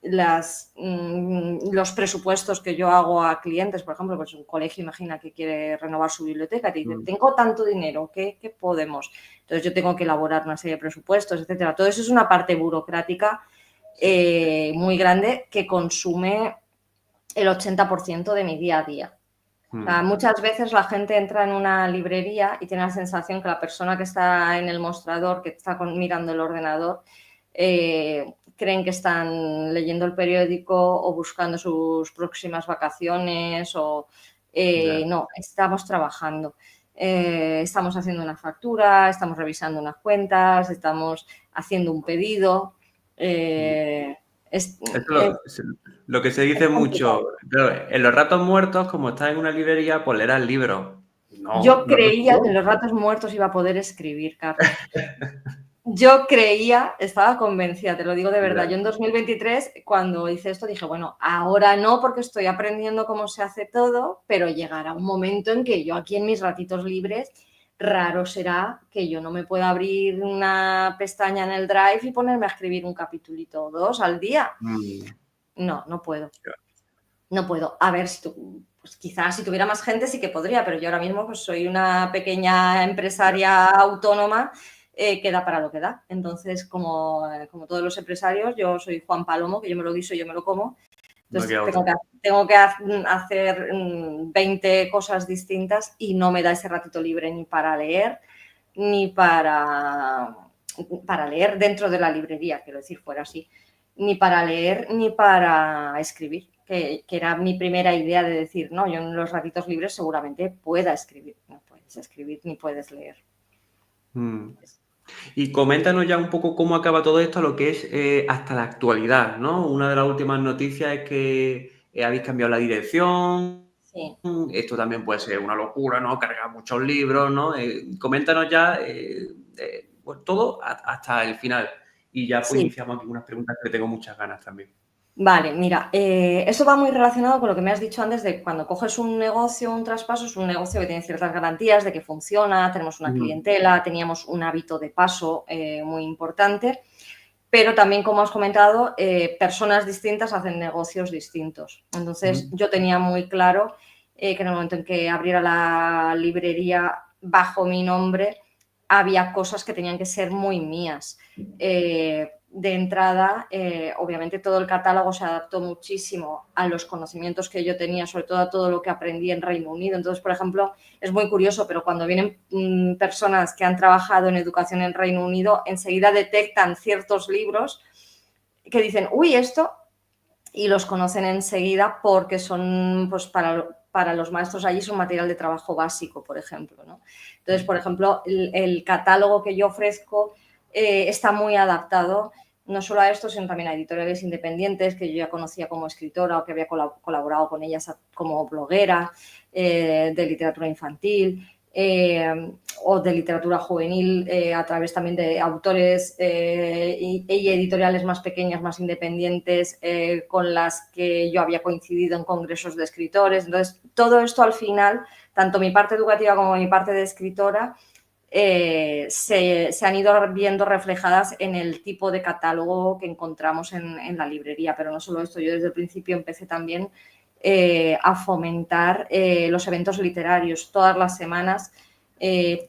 los presupuestos que yo hago a clientes, por ejemplo, pues un colegio imagina que quiere renovar su biblioteca, te dice, tengo tanto dinero, ¿qué podemos? Entonces yo tengo que elaborar una serie de presupuestos, etcétera. Todo eso es una parte burocrática muy grande que consume el 80% de mi día a día. O sea, muchas veces la gente entra en una librería y tiene la sensación que la persona que está en el mostrador, que está mirando el ordenador, creen que están leyendo el periódico o buscando sus próximas vacaciones o no, estamos trabajando. Estamos haciendo una factura, estamos revisando unas cuentas, estamos haciendo un pedido. Lo que se dice mucho, pero en los ratos muertos, como estás en una librería, pues leerás libros. No, Yo no lo creía que en supongo. los ratos muertos iba a poder escribir, Carlos. Yo creía, estaba convencida, te lo digo de verdad. Yo en 2023, cuando hice esto, dije, bueno, ahora no, porque estoy aprendiendo cómo se hace todo, pero llegará un momento en que yo aquí en mis ratitos libres, raro será que yo no me pueda abrir una pestaña en el Drive y ponerme a escribir un capitulito o dos al día. No, no puedo. No puedo. A ver, pues quizás si tuviera más gente sí que podría, pero yo ahora mismo pues soy una pequeña empresaria autónoma que da para lo que da. Entonces, como todos los empresarios, yo soy Juan Palomo, que yo me lo guiso y yo me lo como. Entonces, tengo que hacer 20 cosas distintas y no me da ese ratito libre ni para leer, ni para leer dentro de la librería, quiero decir, fuera así, ni para leer ni para escribir, que era mi primera idea de decir, no, yo en los ratitos libres seguramente pueda escribir. No puedes escribir ni puedes leer. Y coméntanos ya un poco cómo acaba todo esto, lo que es hasta la actualidad, ¿no? Una de las últimas noticias es que habéis cambiado la dirección. Sí. Esto también puede ser una locura, ¿no? Cargar muchos libros, ¿no? Coméntanos ya pues todo hasta el final. Y ya pues Sí. iniciamos aquí unas preguntas que tengo muchas ganas también. Vale, mira, eso va muy relacionado con lo que me has dicho antes de cuando coges un negocio, un traspaso, es un negocio que tiene ciertas garantías de que funciona, tenemos una clientela, teníamos un hábito de paso muy importante, pero también, como has comentado, personas distintas hacen negocios distintos. Entonces, yo tenía muy claro que en el momento en que abriera la librería bajo mi nombre, había cosas que tenían que ser muy mías. De entrada, obviamente todo el catálogo se adaptó muchísimo a los conocimientos que yo tenía, sobre todo a todo lo que aprendí en Reino Unido. Entonces, por ejemplo, es muy curioso, pero cuando vienen personas que han trabajado en educación en Reino Unido, enseguida detectan ciertos libros que dicen, uy, esto, y los conocen enseguida porque son, pues, para los maestros allí es un material de trabajo básico, por ejemplo, ¿no? Entonces, por ejemplo, el catálogo que yo ofrezco está muy adaptado no solo a esto, sino también a editoriales independientes que yo ya conocía como escritora o que había colaborado con ellas como bloguera de literatura infantil o de literatura juvenil a través también de autores y editoriales más pequeñas, más independientes con las que yo había coincidido en congresos de escritores. Entonces, todo esto al final, tanto mi parte educativa como mi parte de escritora, se han ido viendo reflejadas en el tipo de catálogo que encontramos en la librería. Pero no solo esto, yo desde el principio empecé también a fomentar los eventos literarios. Todas las semanas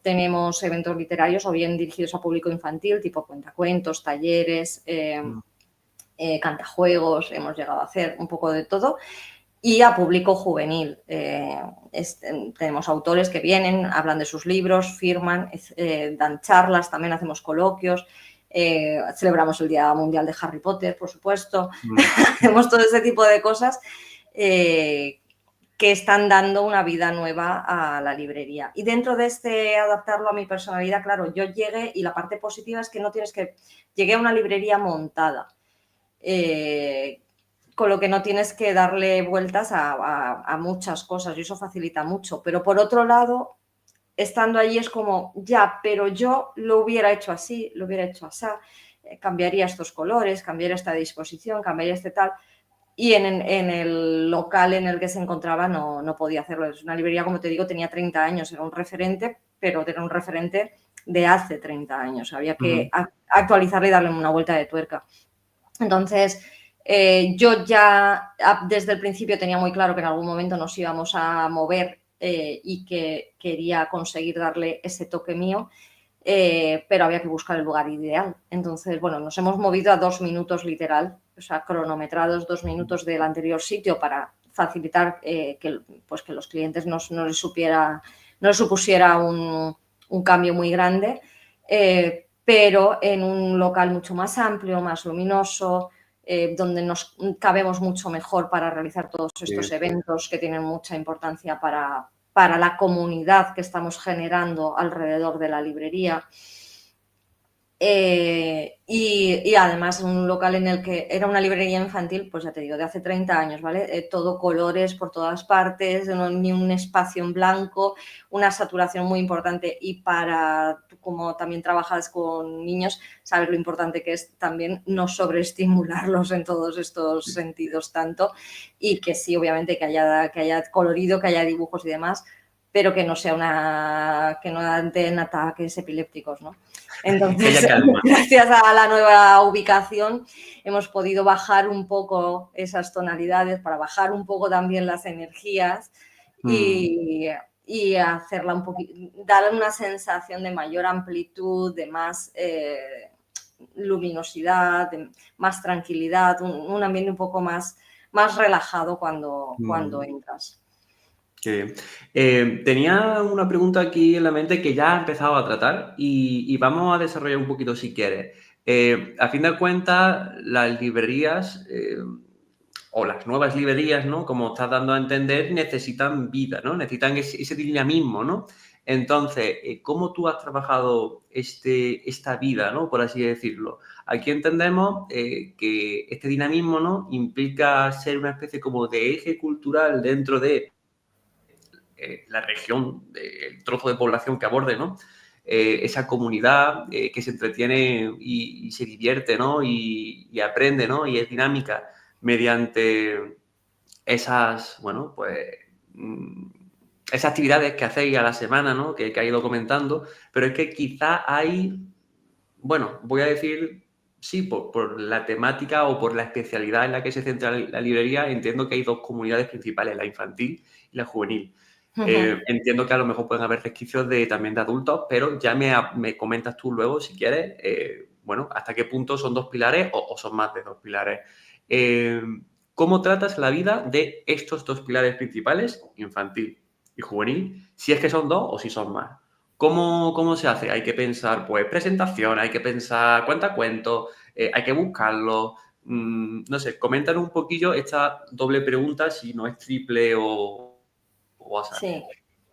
tenemos eventos literarios o bien dirigidos a público infantil, tipo cuentacuentos, talleres, cantajuegos, hemos llegado a hacer un poco de todo, y a público juvenil. Tenemos autores que vienen, hablan de sus libros, firman, dan charlas, también hacemos coloquios, celebramos el Día Mundial de Harry Potter, por supuesto, hacemos todo ese tipo de cosas que están dando una vida nueva a la librería. Y dentro de adaptarlo a mi personalidad, claro, yo llegué y la parte positiva es que no tienes que... Llegué a una librería montada, con lo que no tienes que darle vueltas a muchas cosas y eso facilita mucho. Pero por otro lado, estando allí es como, ya, pero yo lo hubiera hecho así, lo hubiera hecho así, cambiaría estos colores, cambiaría esta disposición, cambiaría este tal... Y en el local en el que se encontraba no podía hacerlo. Es una librería, como te digo, tenía 30 años, era un referente, pero era un referente de hace 30 años. Había que actualizarle y darle una vuelta de tuerca. Entonces, Yo ya desde el principio tenía muy claro que en algún momento nos íbamos a mover y que quería conseguir darle ese toque mío, pero había que buscar el lugar ideal. Entonces, bueno, nos hemos movido a 2 minutos literal, o sea, cronometrados 2 minutos del anterior sitio para facilitar que los clientes no les supusiera un cambio muy grande, pero en un local mucho más amplio, más luminoso, donde nos cabemos mucho mejor para realizar todos estos eventos que tienen mucha importancia para la comunidad que estamos generando alrededor de la librería. Y además un local en el que era una librería infantil, pues ya te digo, de hace 30 años, ¿vale? Todo colores por todas partes, ni un espacio en blanco, una saturación muy importante y tú como también trabajas con niños, sabes lo importante que es también no sobreestimularlos en todos estos sentidos tanto y que sí, obviamente, que haya colorido, que haya dibujos y demás, pero que no sea que no den ataques epilépticos, ¿no? Entonces, gracias a la nueva ubicación, hemos podido bajar un poco esas tonalidades para bajar un poco también las energías y hacerla un poquito, darle una sensación de mayor amplitud, de más luminosidad, de más tranquilidad, un ambiente un poco más relajado cuando entras. Qué bien. Tenía una pregunta aquí en la mente que ya he empezado a tratar y vamos a desarrollar un poquito si quieres. A fin de cuentas, las librerías o las nuevas librerías, ¿no? Como estás dando a entender, necesitan vida, ¿no? Necesitan ese dinamismo, ¿no? Entonces, ¿cómo tú has trabajado esta vida, ¿no? Por así decirlo. Aquí entendemos que este dinamismo, ¿no? Implica ser una especie como de eje cultural dentro de la región, el trozo de población que aborde, ¿no? Esa comunidad que se entretiene y se divierte, ¿no? Y aprende, ¿no? Y es dinámica mediante esas, bueno, pues esas actividades que hacéis a la semana, ¿no? Que ha ido comentando, pero es que quizá hay, bueno, voy a decir, sí, por la temática o por la especialidad en la que se centra la librería, entiendo que hay dos comunidades principales, la infantil y la juvenil. Entiendo que a lo mejor pueden haber resquicios también de adultos, pero ya me comentas tú luego, si quieres, bueno, hasta qué punto son dos pilares o son más de dos pilares. ¿Cómo tratas la vida de estos dos pilares principales, infantil y juvenil, si es que son dos o si son más? ¿Cómo se hace? Hay que pensar, pues, presentación, hay que pensar cuentacuentos, hay que buscarlo. No sé, coméntanos un poquillo esta doble pregunta, si no es triple o azar.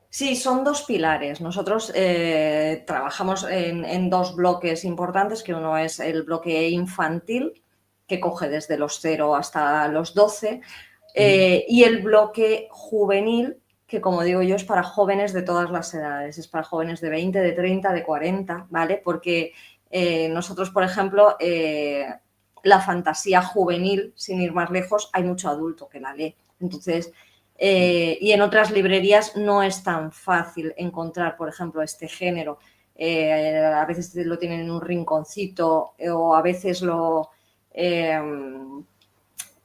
Sí, son dos pilares. Nosotros trabajamos en dos bloques importantes, que uno es el bloque infantil, que coge desde los 0 hasta los 12, y el bloque juvenil, que como digo yo, es para jóvenes de todas las edades, es para jóvenes de 20, de 30, de 40, ¿vale? Porque nosotros, por ejemplo, la fantasía juvenil, sin ir más lejos, hay mucho adulto que la lee. Entonces, y en otras librerías no es tan fácil encontrar, por ejemplo, este género. A veces lo tienen en un rinconcito o a veces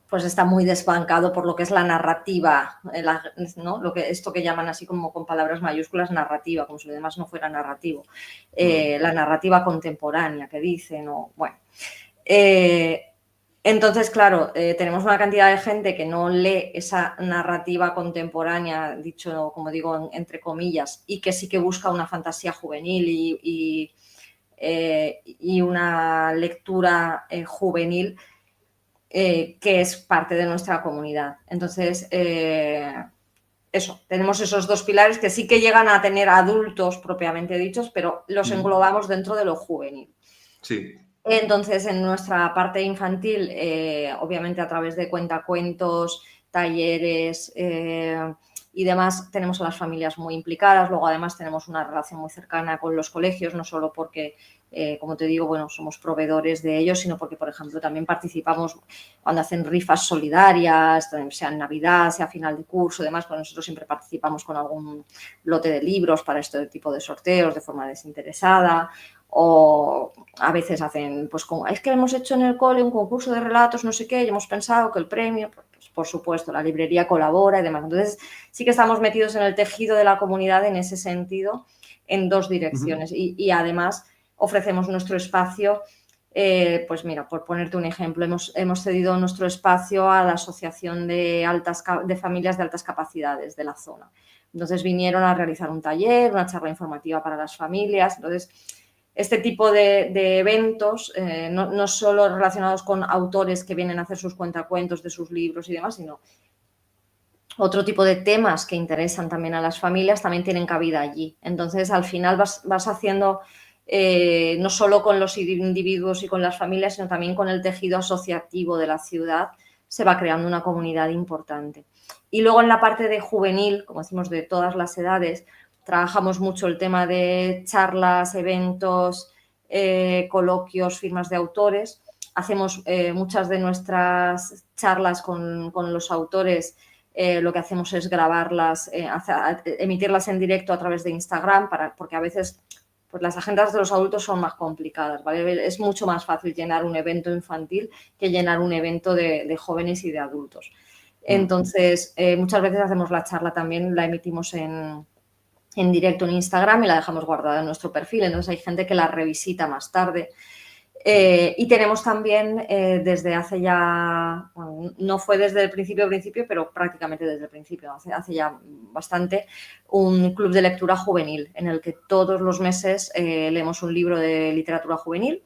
pues está muy desbancado por lo que es la narrativa, ¿no? Esto que llaman así como con palabras mayúsculas narrativa, como si lo demás no fuera narrativo. La narrativa contemporánea que dicen, o bueno. Entonces, claro, tenemos una cantidad de gente que no lee esa narrativa contemporánea, dicho, como digo, entre comillas, y que sí que busca una fantasía juvenil y una lectura juvenil que es parte de nuestra comunidad. Entonces, tenemos esos dos pilares que sí que llegan a tener adultos propiamente dichos, pero los englobamos dentro de lo juvenil. Sí. Entonces, en nuestra parte infantil, obviamente a través de cuentacuentos, talleres y demás, tenemos a las familias muy implicadas. Luego, además, tenemos una relación muy cercana con los colegios, no solo porque, como te digo, bueno, somos proveedores de ellos, sino porque, por ejemplo, también participamos cuando hacen rifas solidarias, sea en Navidad, sea a final de curso, demás, pues nosotros siempre participamos con algún lote de libros para este tipo de sorteos de forma desinteresada. o a veces hacen, pues como, es que hemos hecho en el cole un concurso de relatos, no sé qué, y hemos pensado que el premio, pues, por supuesto, la librería colabora y demás. Entonces, sí que estamos metidos en el tejido de la comunidad en ese sentido, en dos direcciones. Y además ofrecemos nuestro espacio, pues mira, por ponerte un ejemplo, hemos cedido nuestro espacio a la Asociación de Familias de Altas Capacidades de la zona. Entonces vinieron a realizar un taller, una charla informativa para las familias. Entonces, este tipo de eventos, no solo relacionados con autores que vienen a hacer sus cuentacuentos de sus libros y demás, sino otro tipo de temas que interesan también a las familias, también tienen cabida allí. Entonces, al final vas haciendo, no solo con los individuos y con las familias, sino también con el tejido asociativo de la ciudad, se va creando una comunidad importante. Y luego en la parte de juvenil, como decimos, de todas las edades, trabajamos mucho el tema de charlas, eventos, coloquios, firmas de autores. Hacemos muchas de nuestras charlas con los autores. Lo que hacemos es grabarlas, emitirlas en directo a través de Instagram, porque a veces pues las agendas de los adultos son más complicadas, ¿vale? Es mucho más fácil llenar un evento infantil que llenar un evento de jóvenes y de adultos. Entonces, muchas veces hacemos la charla también, la emitimos en directo en Instagram y la dejamos guardada en nuestro perfil. Entonces, hay gente que la revisita más tarde. Y tenemos también desde hace ya, bueno, no fue desde el principio, pero prácticamente desde el principio, hace ya bastante, un club de lectura juvenil en el que todos los meses leemos un libro de literatura juvenil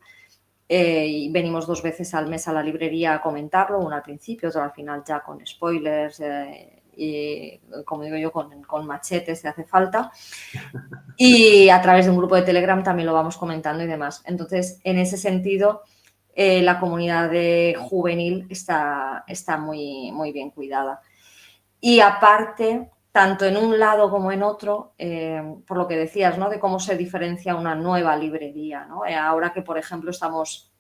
y venimos 2 veces al mes a la librería a comentarlo, una al principio, otra al final ya con spoilers y, como digo yo, con machetes si hace falta. Y a través de un grupo de Telegram también lo vamos comentando y demás. Entonces, en ese sentido, la comunidad juvenil está muy, muy bien cuidada. Y aparte, tanto en un lado como en otro, por lo que decías, ¿no? De cómo se diferencia una nueva librería, ¿no? Ahora que, por ejemplo, estamos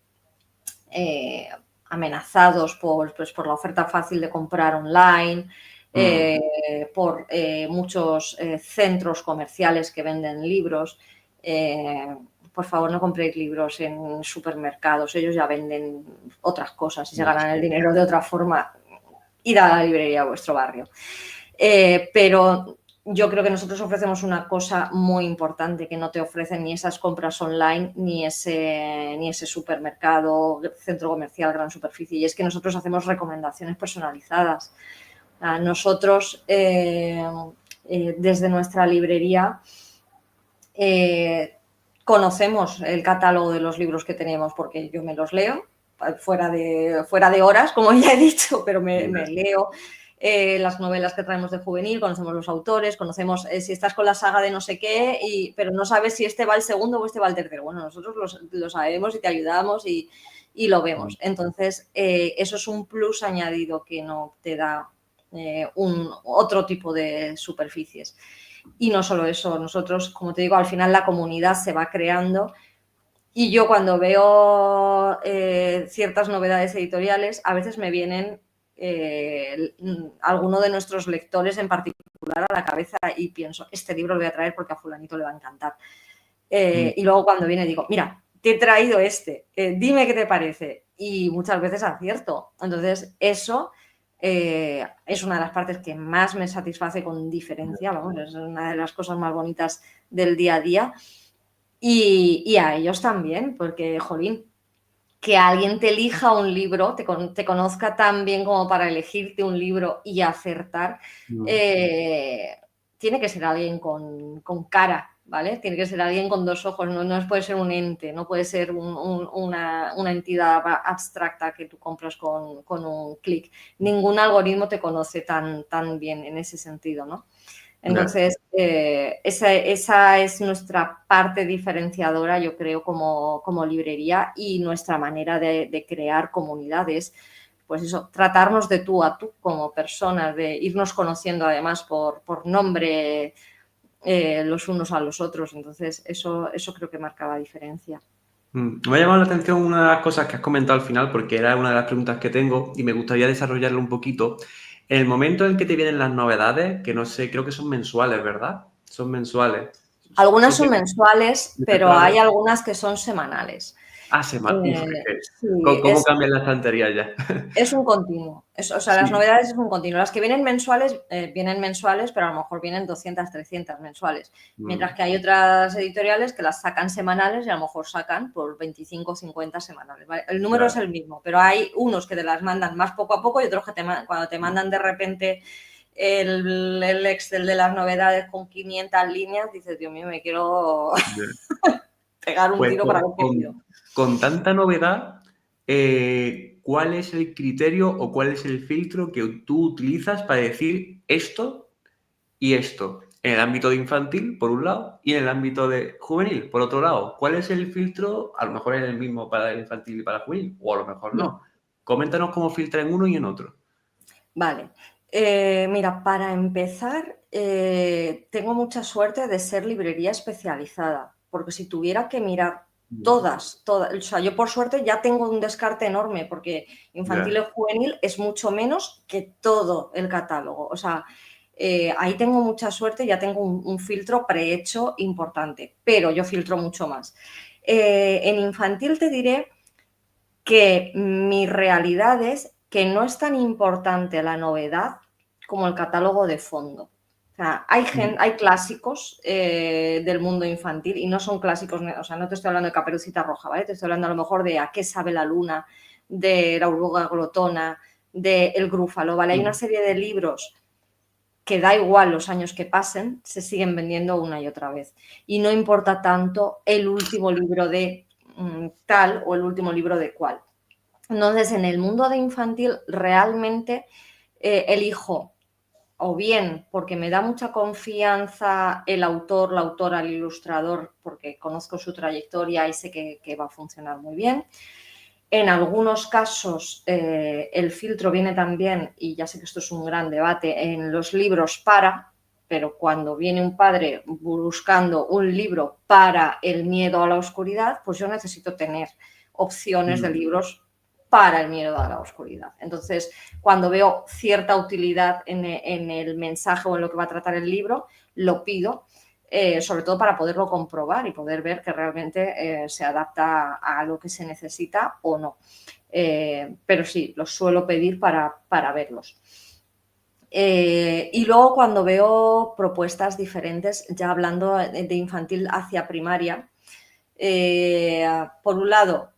amenazados por la oferta fácil de comprar online, por muchos centros comerciales que venden libros. Por favor, no compréis libros en supermercados, ellos ya venden otras cosas y se ganan el dinero de otra forma. Id a la librería a vuestro barrio. Pero yo creo que nosotros ofrecemos una cosa muy importante que no te ofrecen ni esas compras online ni ese supermercado, centro comercial, gran superficie, y es que nosotros hacemos recomendaciones personalizadas. Nosotros, desde nuestra librería, conocemos el catálogo de los libros que tenemos porque yo me los leo fuera de horas, como ya he dicho, pero me leo las novelas que traemos de juvenil, conocemos los autores, conocemos si estás con la saga de no sé qué, pero no sabes si este va al segundo o este va al tercero. Bueno, nosotros lo sabemos y te ayudamos y lo vemos. Entonces, eso es un plus añadido que no te da otro tipo de superficies. Y no solo eso, nosotros, como te digo, al final la comunidad se va creando y yo cuando veo ciertas novedades editoriales, a veces me vienen alguno de nuestros lectores en particular a la cabeza y pienso, este libro lo voy a traer porque a fulanito le va a encantar. Y luego cuando viene digo, mira, te he traído dime qué te parece. Y muchas veces acierto. Entonces, eso es una de las partes que más me satisface con diferencia, vamos, es una de las cosas más bonitas del día a día. Y a ellos también, porque, jolín, que alguien te elija un libro, te conozca tan bien como para elegirte un libro y acertar, tiene que ser alguien con cara, ¿vale? Tiene que ser alguien con 2 ojos, no puede ser un ente, no puede ser una entidad abstracta que tú compras con un clic. Ningún algoritmo te conoce tan bien en ese sentido, ¿no? Entonces, esa es nuestra parte diferenciadora, yo creo, como librería y nuestra manera de crear comunidades. Pues eso, tratarnos de tú a tú como personas, de irnos conociendo además por nombre los unos a los otros. Entonces, eso creo que marca la diferencia. Me ha llamado la atención una de las cosas que has comentado al final, porque era una de las preguntas que tengo y me gustaría desarrollarlo un poquito. En el momento en que te vienen las novedades, que no sé, creo que son mensuales, ¿verdad? Son mensuales. Algunas son mensuales, pero hay Mensuales. algunas que son semanales. Uf, Sí, ¿cómo cambian la estantería ya? es un continuo. O sea, las Sí. novedades es un continuo. Las que vienen mensuales, pero a lo mejor vienen 200, 300 mensuales. Mientras Mm, que hay otras editoriales que las sacan semanales y a lo mejor sacan por 25, 50 semanales. ¿Vale? El número es claro. el mismo, pero hay unos que te las mandan más poco a poco y otros que cuando te mandan de repente el Excel de las novedades con 500 líneas, dices, Dios mío, me quiero pegar un Pues tiro para ver qué pido. con tanta novedad, ¿cuál es el criterio o cuál es el filtro que tú utilizas para decir esto y esto? En el ámbito de infantil, por un lado, y en el ámbito de juvenil, por otro lado. ¿Cuál es el filtro? A lo mejor es el mismo para el infantil y para el juvenil, o a lo mejor no. Coméntanos cómo filtra en uno y en otro. Vale. Mira, para empezar, tengo mucha suerte de ser librería especializada, porque si tuviera que mirar todas, o sea, yo por suerte ya tengo un descarte enorme, porque infantil Ya. y juvenil es mucho menos que todo el catálogo. O sea, ahí tengo mucha suerte, ya tengo un filtro prehecho importante, pero yo filtro mucho más. En infantil te diré que mi realidad es que no es tan importante la novedad como el catálogo de fondo. O sea, hay clásicos del mundo infantil y no son clásicos, o sea, no te estoy hablando de Caperucita Roja, ¿vale? Te estoy hablando a lo mejor de A qué sabe la luna, de La oruga glotona, de El grúfalo, ¿vale? Hay una serie de libros que da igual los años que pasen, se siguen vendiendo una y otra vez. Y no importa tanto el último libro de tal o el último libro de cual. Entonces, en el mundo de infantil realmente elijo o bien porque me da mucha confianza el autor, la autora, el ilustrador, porque conozco su trayectoria y sé que va a funcionar muy bien. En algunos casos el filtro viene también, y ya sé que esto es un gran debate, en los libros pero cuando viene un padre buscando un libro para el miedo a la oscuridad, pues yo necesito tener opciones de libros para el miedo a la oscuridad. Entonces, cuando veo cierta utilidad en el mensaje o en lo que va a tratar el libro, lo pido, sobre todo para poderlo comprobar y poder ver que realmente se adapta a lo que se necesita o no. Pero sí, los suelo pedir para verlos. Y luego cuando veo propuestas diferentes, ya hablando de infantil hacia primaria, por un lado,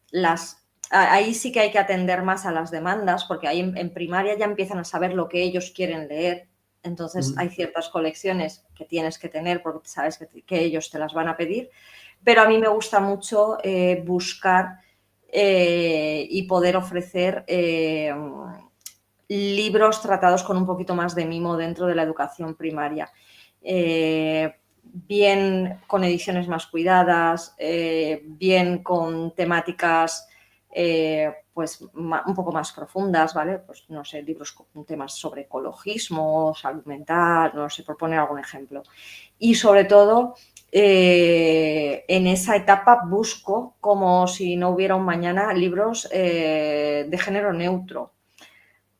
ahí sí que hay que atender más a las demandas, porque ahí en primaria ya empiezan a saber lo que ellos quieren leer. Entonces hay ciertas colecciones que tienes que tener porque sabes que ellos te las van a pedir. Pero a mí me gusta mucho buscar y poder ofrecer libros tratados con un poquito más de mimo dentro de la educación primaria. Bien con ediciones más cuidadas, bien con temáticas pues un poco más profundas, ¿vale? Pues no sé, libros con temas sobre ecologismo, salud mental, no sé, por poner algún ejemplo. Y sobre todo, en esa etapa busco, como si no hubiera un mañana, libros de género neutro,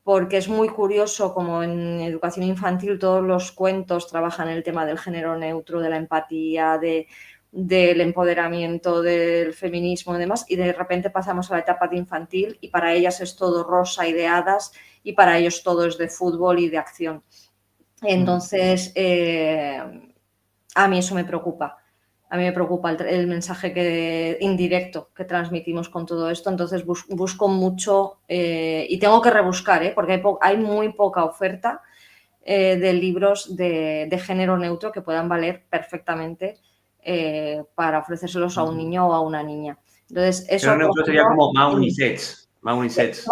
porque es muy curioso como en educación infantil todos los cuentos trabajan el tema del género neutro, de la empatía, del empoderamiento, del feminismo y demás, y de repente pasamos a la etapa de infantil y para ellas es todo rosa y de hadas y para ellos todo es de fútbol y de acción. Entonces, a mí eso me preocupa. A mí me preocupa el mensaje indirecto que transmitimos con todo esto. Entonces busco mucho y tengo que rebuscar, porque hay muy poca oferta de libros de género neutro que puedan valer perfectamente para ofrecérselos a un niño o a una niña. Entonces, Pero eso, por neutro sería ejemplo, como más unisex. Más unisex.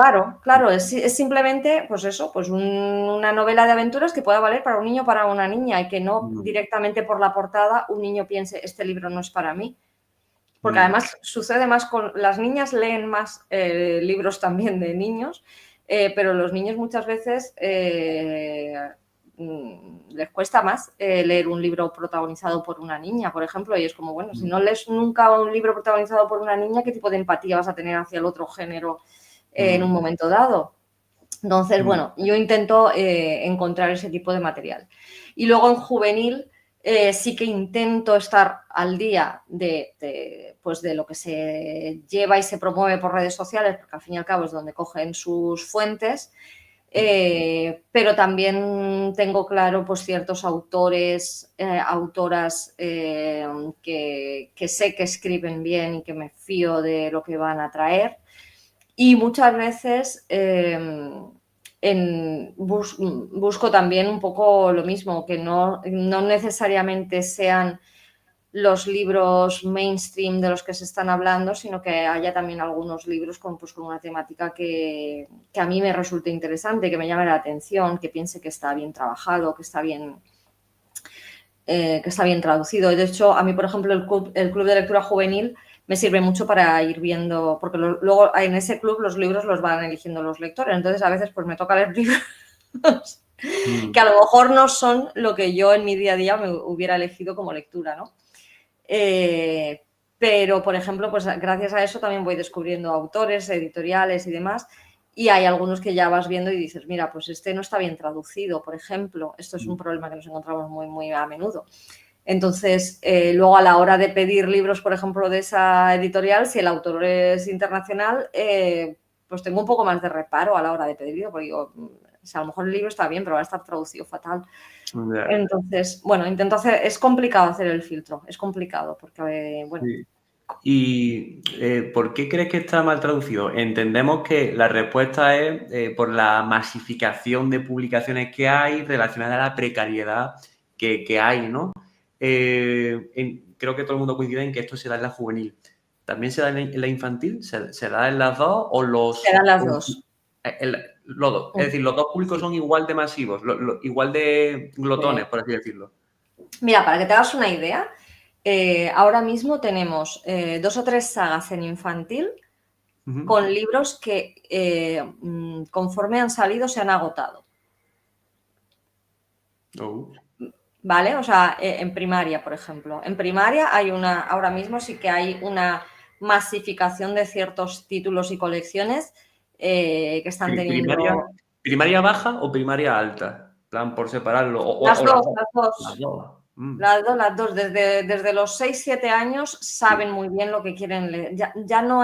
Claro, es simplemente, pues eso, pues una novela de aventuras que pueda valer para un niño o para una niña y que no directamente por la portada un niño piense, este libro no es para mí. Porque además sucede más con las niñas, leen más libros también de niños, pero los niños muchas veces les cuesta más leer un libro protagonizado por una niña, por ejemplo, y es como, bueno, si no lees nunca un libro protagonizado por una niña, ¿qué tipo de empatía vas a tener hacia el otro género en un momento dado? Entonces, bueno, yo intento encontrar ese tipo de material. Y luego en juvenil, Sí que intento estar al día pues de lo que se lleva y se promueve por redes sociales, porque al fin y al cabo es donde cogen sus fuentes. Pero también tengo claro pues, ciertos autores, autoras que sé que escriben bien y que me fío de lo que van a traer. Y muchas veces busco también un poco lo mismo, que no necesariamente sean los libros mainstream de los que se están hablando, sino que haya también algunos libros pues, con una temática que a mí me resulte interesante, que me llame la atención, que piense que está bien trabajado, que está bien traducido. De hecho, a mí, por ejemplo, el club de lectura juvenil me sirve mucho para ir viendo, porque luego en ese club los libros los van eligiendo los lectores, entonces a veces pues me toca leer libros que a lo mejor no son lo que yo en mi día a día me hubiera elegido como lectura, ¿no? Pero, por ejemplo, pues gracias a eso también voy descubriendo autores, editoriales y demás, y hay algunos que ya vas viendo y dices, mira, pues este no está bien traducido, por ejemplo. Esto es un problema que nos encontramos muy, muy a menudo. Entonces, luego a la hora de pedir libros, por ejemplo, de esa editorial, si el autor es internacional, pues tengo un poco más de reparo a la hora de pedirlo, porque digo, o sea, a lo mejor el libro está bien, pero va a estar traducido fatal. Yeah. Entonces, bueno, intento hacer, es complicado hacer el filtro, es complicado, porque, bueno. Sí. ¿Y por qué crees que está mal traducido? Entendemos que la respuesta es por la masificación de publicaciones que hay relacionada a la precariedad que hay, ¿no? Creo que todo el mundo coincide en que esto se da en la juvenil. ¿También se da en la infantil? ¿Se da en las dos o los...? Se dan las dos. Los dos. Es decir, los dos públicos son igual de masivos, igual de glotones, por así decirlo. Mira, para que te hagas una idea, ahora mismo tenemos 2 o 3 sagas en infantil con libros que conforme han salido se han agotado. ¿Vale? O sea, en primaria, por ejemplo. En primaria ahora mismo sí que hay una masificación de ciertos títulos y colecciones que están teniendo... ¿Primaria baja o primaria alta? Plan, por separarlo. Las dos. Las dos. Desde los 6-7 años saben muy bien lo que quieren leer. Ya no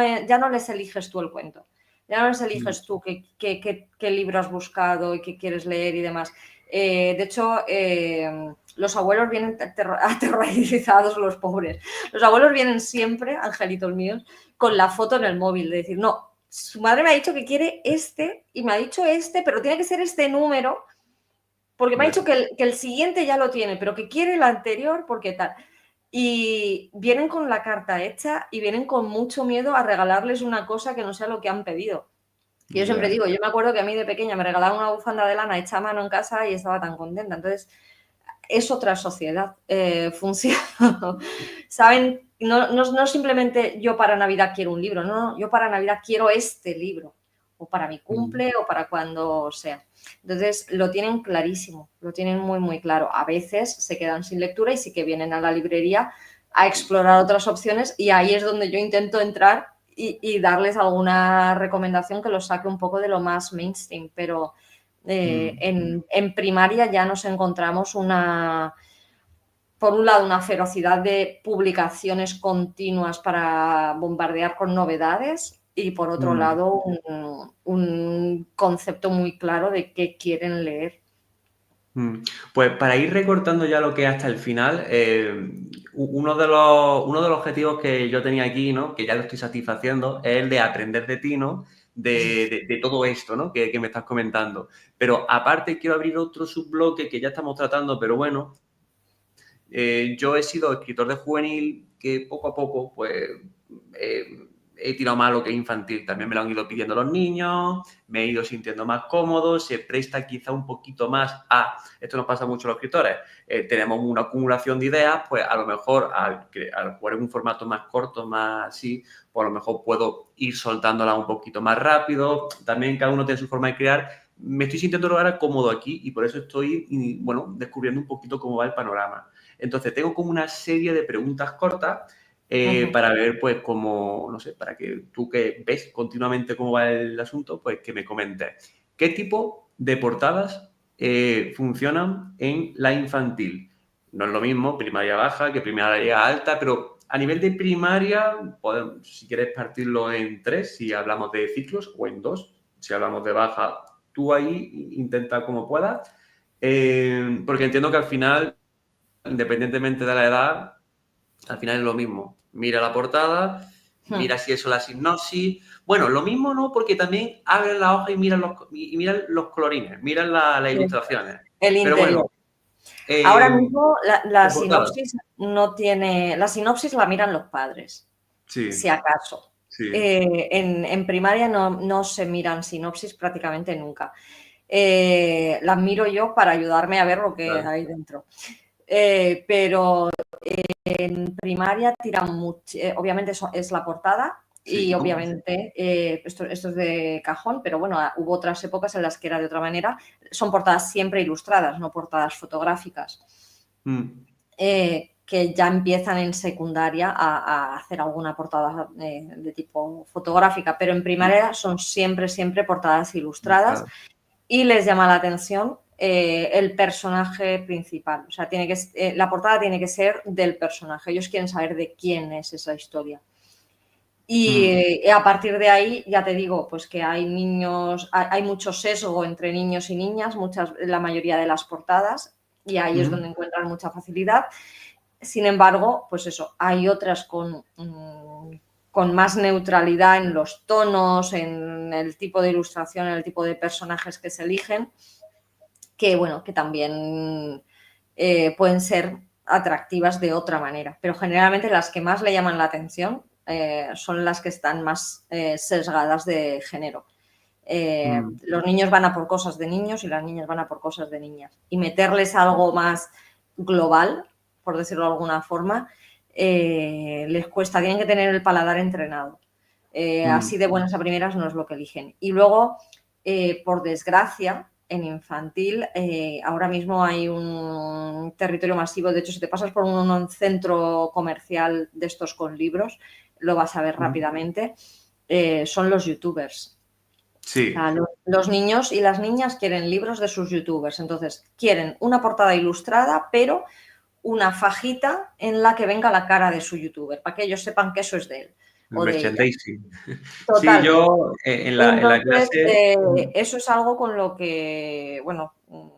les eliges tú el cuento. Ya no les eliges tú qué libro has buscado y qué quieres leer y demás. De hecho, los abuelos vienen aterrorizados, los pobres. Los abuelos vienen siempre, angelitos míos, con la foto en el móvil, de decir, no, su madre me ha dicho que quiere este y me ha dicho este, pero tiene que ser este número, porque me ha dicho que el siguiente ya lo tiene, pero que quiere el anterior porque tal. Y vienen con la carta hecha y vienen con mucho miedo a regalarles una cosa que no sea lo que han pedido. Y yo siempre digo, yo me acuerdo que a mí de pequeña me regalaban una bufanda de lana hecha a mano en casa y estaba tan contenta. Entonces, es otra sociedad. Funciona. ¿Saben? No simplemente yo para Navidad quiero un libro, no, yo para Navidad quiero este libro. O para mi cumple o para cuando sea. Entonces, lo tienen clarísimo, lo tienen muy, muy claro. A veces se quedan sin lectura y sí que vienen a la librería a explorar otras opciones y ahí es donde yo intento entrar y darles alguna recomendación que los saque un poco de lo más mainstream, pero en primaria ya nos encontramos por un lado, una ferocidad de publicaciones continuas para bombardear con novedades y por otro lado, un concepto muy claro de qué quieren leer. Pues para ir recortando ya lo que es hasta el final, uno de los objetivos que yo tenía aquí, ¿no? Que ya lo estoy satisfaciendo, es el de aprender de ti, ¿no? De todo esto, ¿no? Que me estás comentando. Pero aparte quiero abrir otro subbloque que ya estamos tratando, pero bueno, yo he sido escritor de juvenil que poco a poco, pues, he tirado más a lo que es infantil. También me lo han ido pidiendo los niños, me he ido sintiendo más cómodo, se presta quizá un poquito más a... Esto nos pasa mucho a los escritores. Tenemos una acumulación de ideas, pues a lo mejor al jugar en un formato más corto, más así, pues a lo mejor puedo ir soltándola un poquito más rápido. También cada uno tiene su forma de crear. Me estoy sintiendo ahora cómodo aquí y por eso estoy, bueno, descubriendo un poquito cómo va el panorama. Entonces, tengo como una serie de preguntas cortas para ver, pues, cómo, no sé, para que tú que ves continuamente cómo va el asunto, pues, que me comentes. ¿Qué tipo de portadas funcionan en la infantil? no es lo mismo primaria baja que primaria alta, pero a nivel de primaria, si quieres partirlo en 3, si hablamos de ciclos, o en 2, si hablamos de baja, tú ahí intenta como puedas, porque entiendo que al final, independientemente de la edad, al final es lo mismo. Mira la portada, mira si eso es la sinopsis. Bueno, lo mismo no, porque también abren la hoja y miran los colorines, miran las ilustraciones. El Pero interior. bueno. Ahora mismo la portada. sinopsis no tiene... La sinopsis la miran los padres, Sí, si acaso. sí. En primaria no se miran sinopsis prácticamente nunca. Las miro yo para ayudarme a ver lo que hay dentro. Pero en primaria tiran mucho, obviamente eso es la portada y obviamente esto es de cajón, pero bueno, hubo otras épocas en las que era de otra manera. Son portadas siempre ilustradas, no portadas fotográficas. Que ya empiezan en secundaria a hacer alguna portada de tipo fotográfica, pero en primaria son siempre portadas ilustradas y les llama la atención el personaje principal. O sea, la portada tiene que ser del personaje. Ellos quieren saber de quién es esa historia. Y a partir de ahí, ya te digo, pues que hay mucho sesgo entre niños y niñas, la mayoría de las portadas, y ahí es donde encuentran mucha facilidad. Sin embargo, pues eso, hay otras con más neutralidad en los tonos, en el tipo de ilustración, en el tipo de personajes que se eligen, que bueno, que también pueden ser atractivas de otra manera. Pero generalmente las que más le llaman la atención son las que están más sesgadas de género. Los niños van a por cosas de niños y las niñas van a por cosas de niñas. Y meterles algo más global, por decirlo de alguna forma, les cuesta, tienen que tener el paladar entrenado. Así de buenas a primeras no es lo que eligen. Y luego, por desgracia, en infantil, ahora mismo hay un territorio masivo. De hecho, si te pasas por un centro comercial de estos con libros, lo vas a ver rápidamente. Son los youtubers. Sí. O sea, los niños y las niñas quieren libros de sus youtubers. Entonces, quieren una portada ilustrada, pero una fajita en la que venga la cara de su youtuber, para que ellos sepan que eso es de él o de ella. Sí, yo en la clase... Eso es algo con lo que, bueno,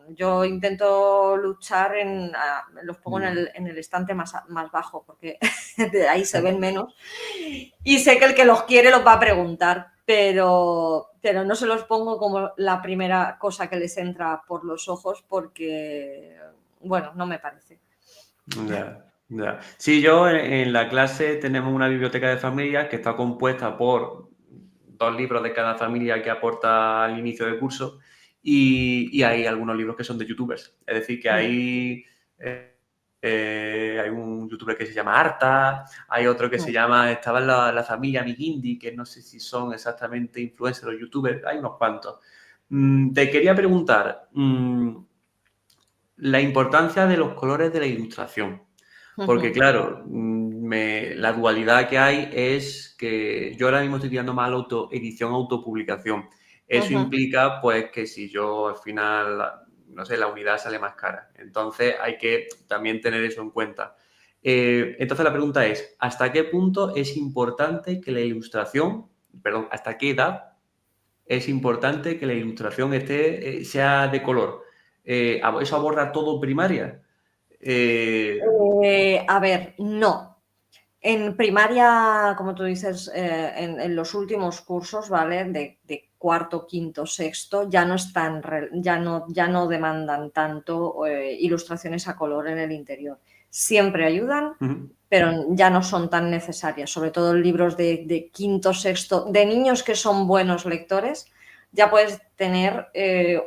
yo intento luchar los pongo en el estante más bajo, porque de ahí se ven menos. Y sé que el que los quiere los va a preguntar, pero no se los pongo como la primera cosa que les entra por los ojos, porque, bueno, no me parece. Ya. Sí, yo en la clase tenemos una biblioteca de familias que está compuesta por 2 libros de cada familia que aporta al inicio del curso y hay algunos libros que son de youtubers. Es decir, que hay un youtuber que se llama Arta, hay otro que se llama, estaba en la familia Miguindi, que no sé si son exactamente influencers o youtubers, hay unos cuantos. Te quería preguntar la importancia de los colores de la ilustración. Porque, claro, la dualidad que hay es que yo ahora mismo estoy tirando más a la edición, autopublicación. Eso implica, pues, que si yo al final, no sé, la unidad sale más cara. Entonces, hay que también tener eso en cuenta. Entonces, la pregunta es, ¿hasta qué punto es importante que la ilustración, perdón, hasta qué edad es importante que la ilustración sea de color? ¿Eso aborda todo primaria? A ver, no. En primaria, como tú dices, en los últimos cursos, ¿vale? De cuarto, quinto, sexto, ya no demandan tanto ilustraciones a color en el interior. Siempre ayudan, pero ya no son tan necesarias. Sobre todo en libros de quinto, sexto, de niños que son buenos lectores, ya puedes tener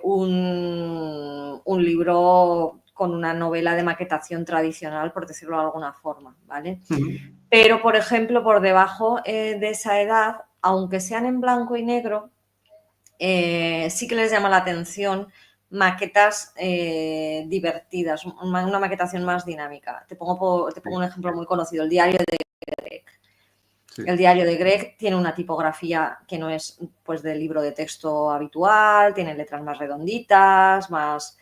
un libro con una novela de maquetación tradicional, por decirlo de alguna forma, ¿vale? Pero, por ejemplo, por debajo de esa edad, aunque sean en blanco y negro, sí que les llama la atención maquetas divertidas, una maquetación más dinámica. Te pongo un ejemplo muy conocido, el diario de Greg. Sí. El diario de Greg tiene una tipografía que no es, pues, de libro de texto habitual, tiene letras más redonditas, más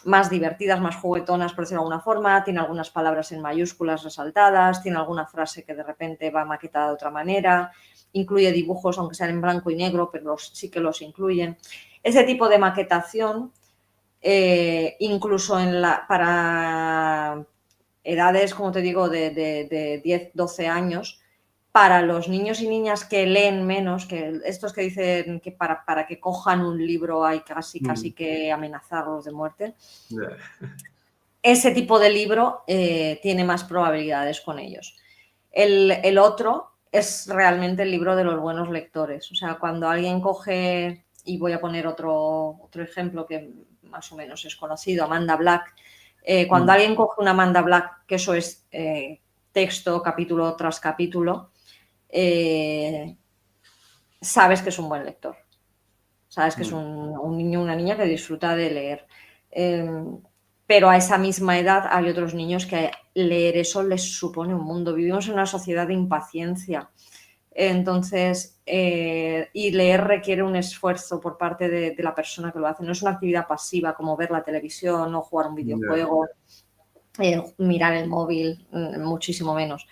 más divertidas, más juguetonas, por decirlo de alguna forma, tiene algunas palabras en mayúsculas resaltadas, tiene alguna frase que de repente va maquetada de otra manera, incluye dibujos, aunque sean en blanco y negro, pero sí que los incluyen. Ese tipo de maquetación, incluso para edades, como te digo, de 10, 12 años, para los niños y niñas que leen menos, que estos que dicen que para que cojan un libro hay casi que amenazarlos de muerte, ese tipo de libro tiene más probabilidades con ellos. El otro es realmente el libro de los buenos lectores. O sea, cuando alguien coge, y voy a poner otro ejemplo que más o menos es conocido, Amanda Black. Cuando alguien coge una Amanda Black, que eso es texto capítulo tras capítulo, sabes que es un buen lector. Sabes que es un niño o una niña que disfruta de leer. Pero a esa misma edad hay otros niños que leer eso les supone un mundo. Vivimos en una sociedad de impaciencia. Entonces, y leer requiere un esfuerzo por parte de la persona que lo hace. No es una actividad pasiva como ver la televisión o jugar un videojuego, mirar el móvil, muchísimo menos.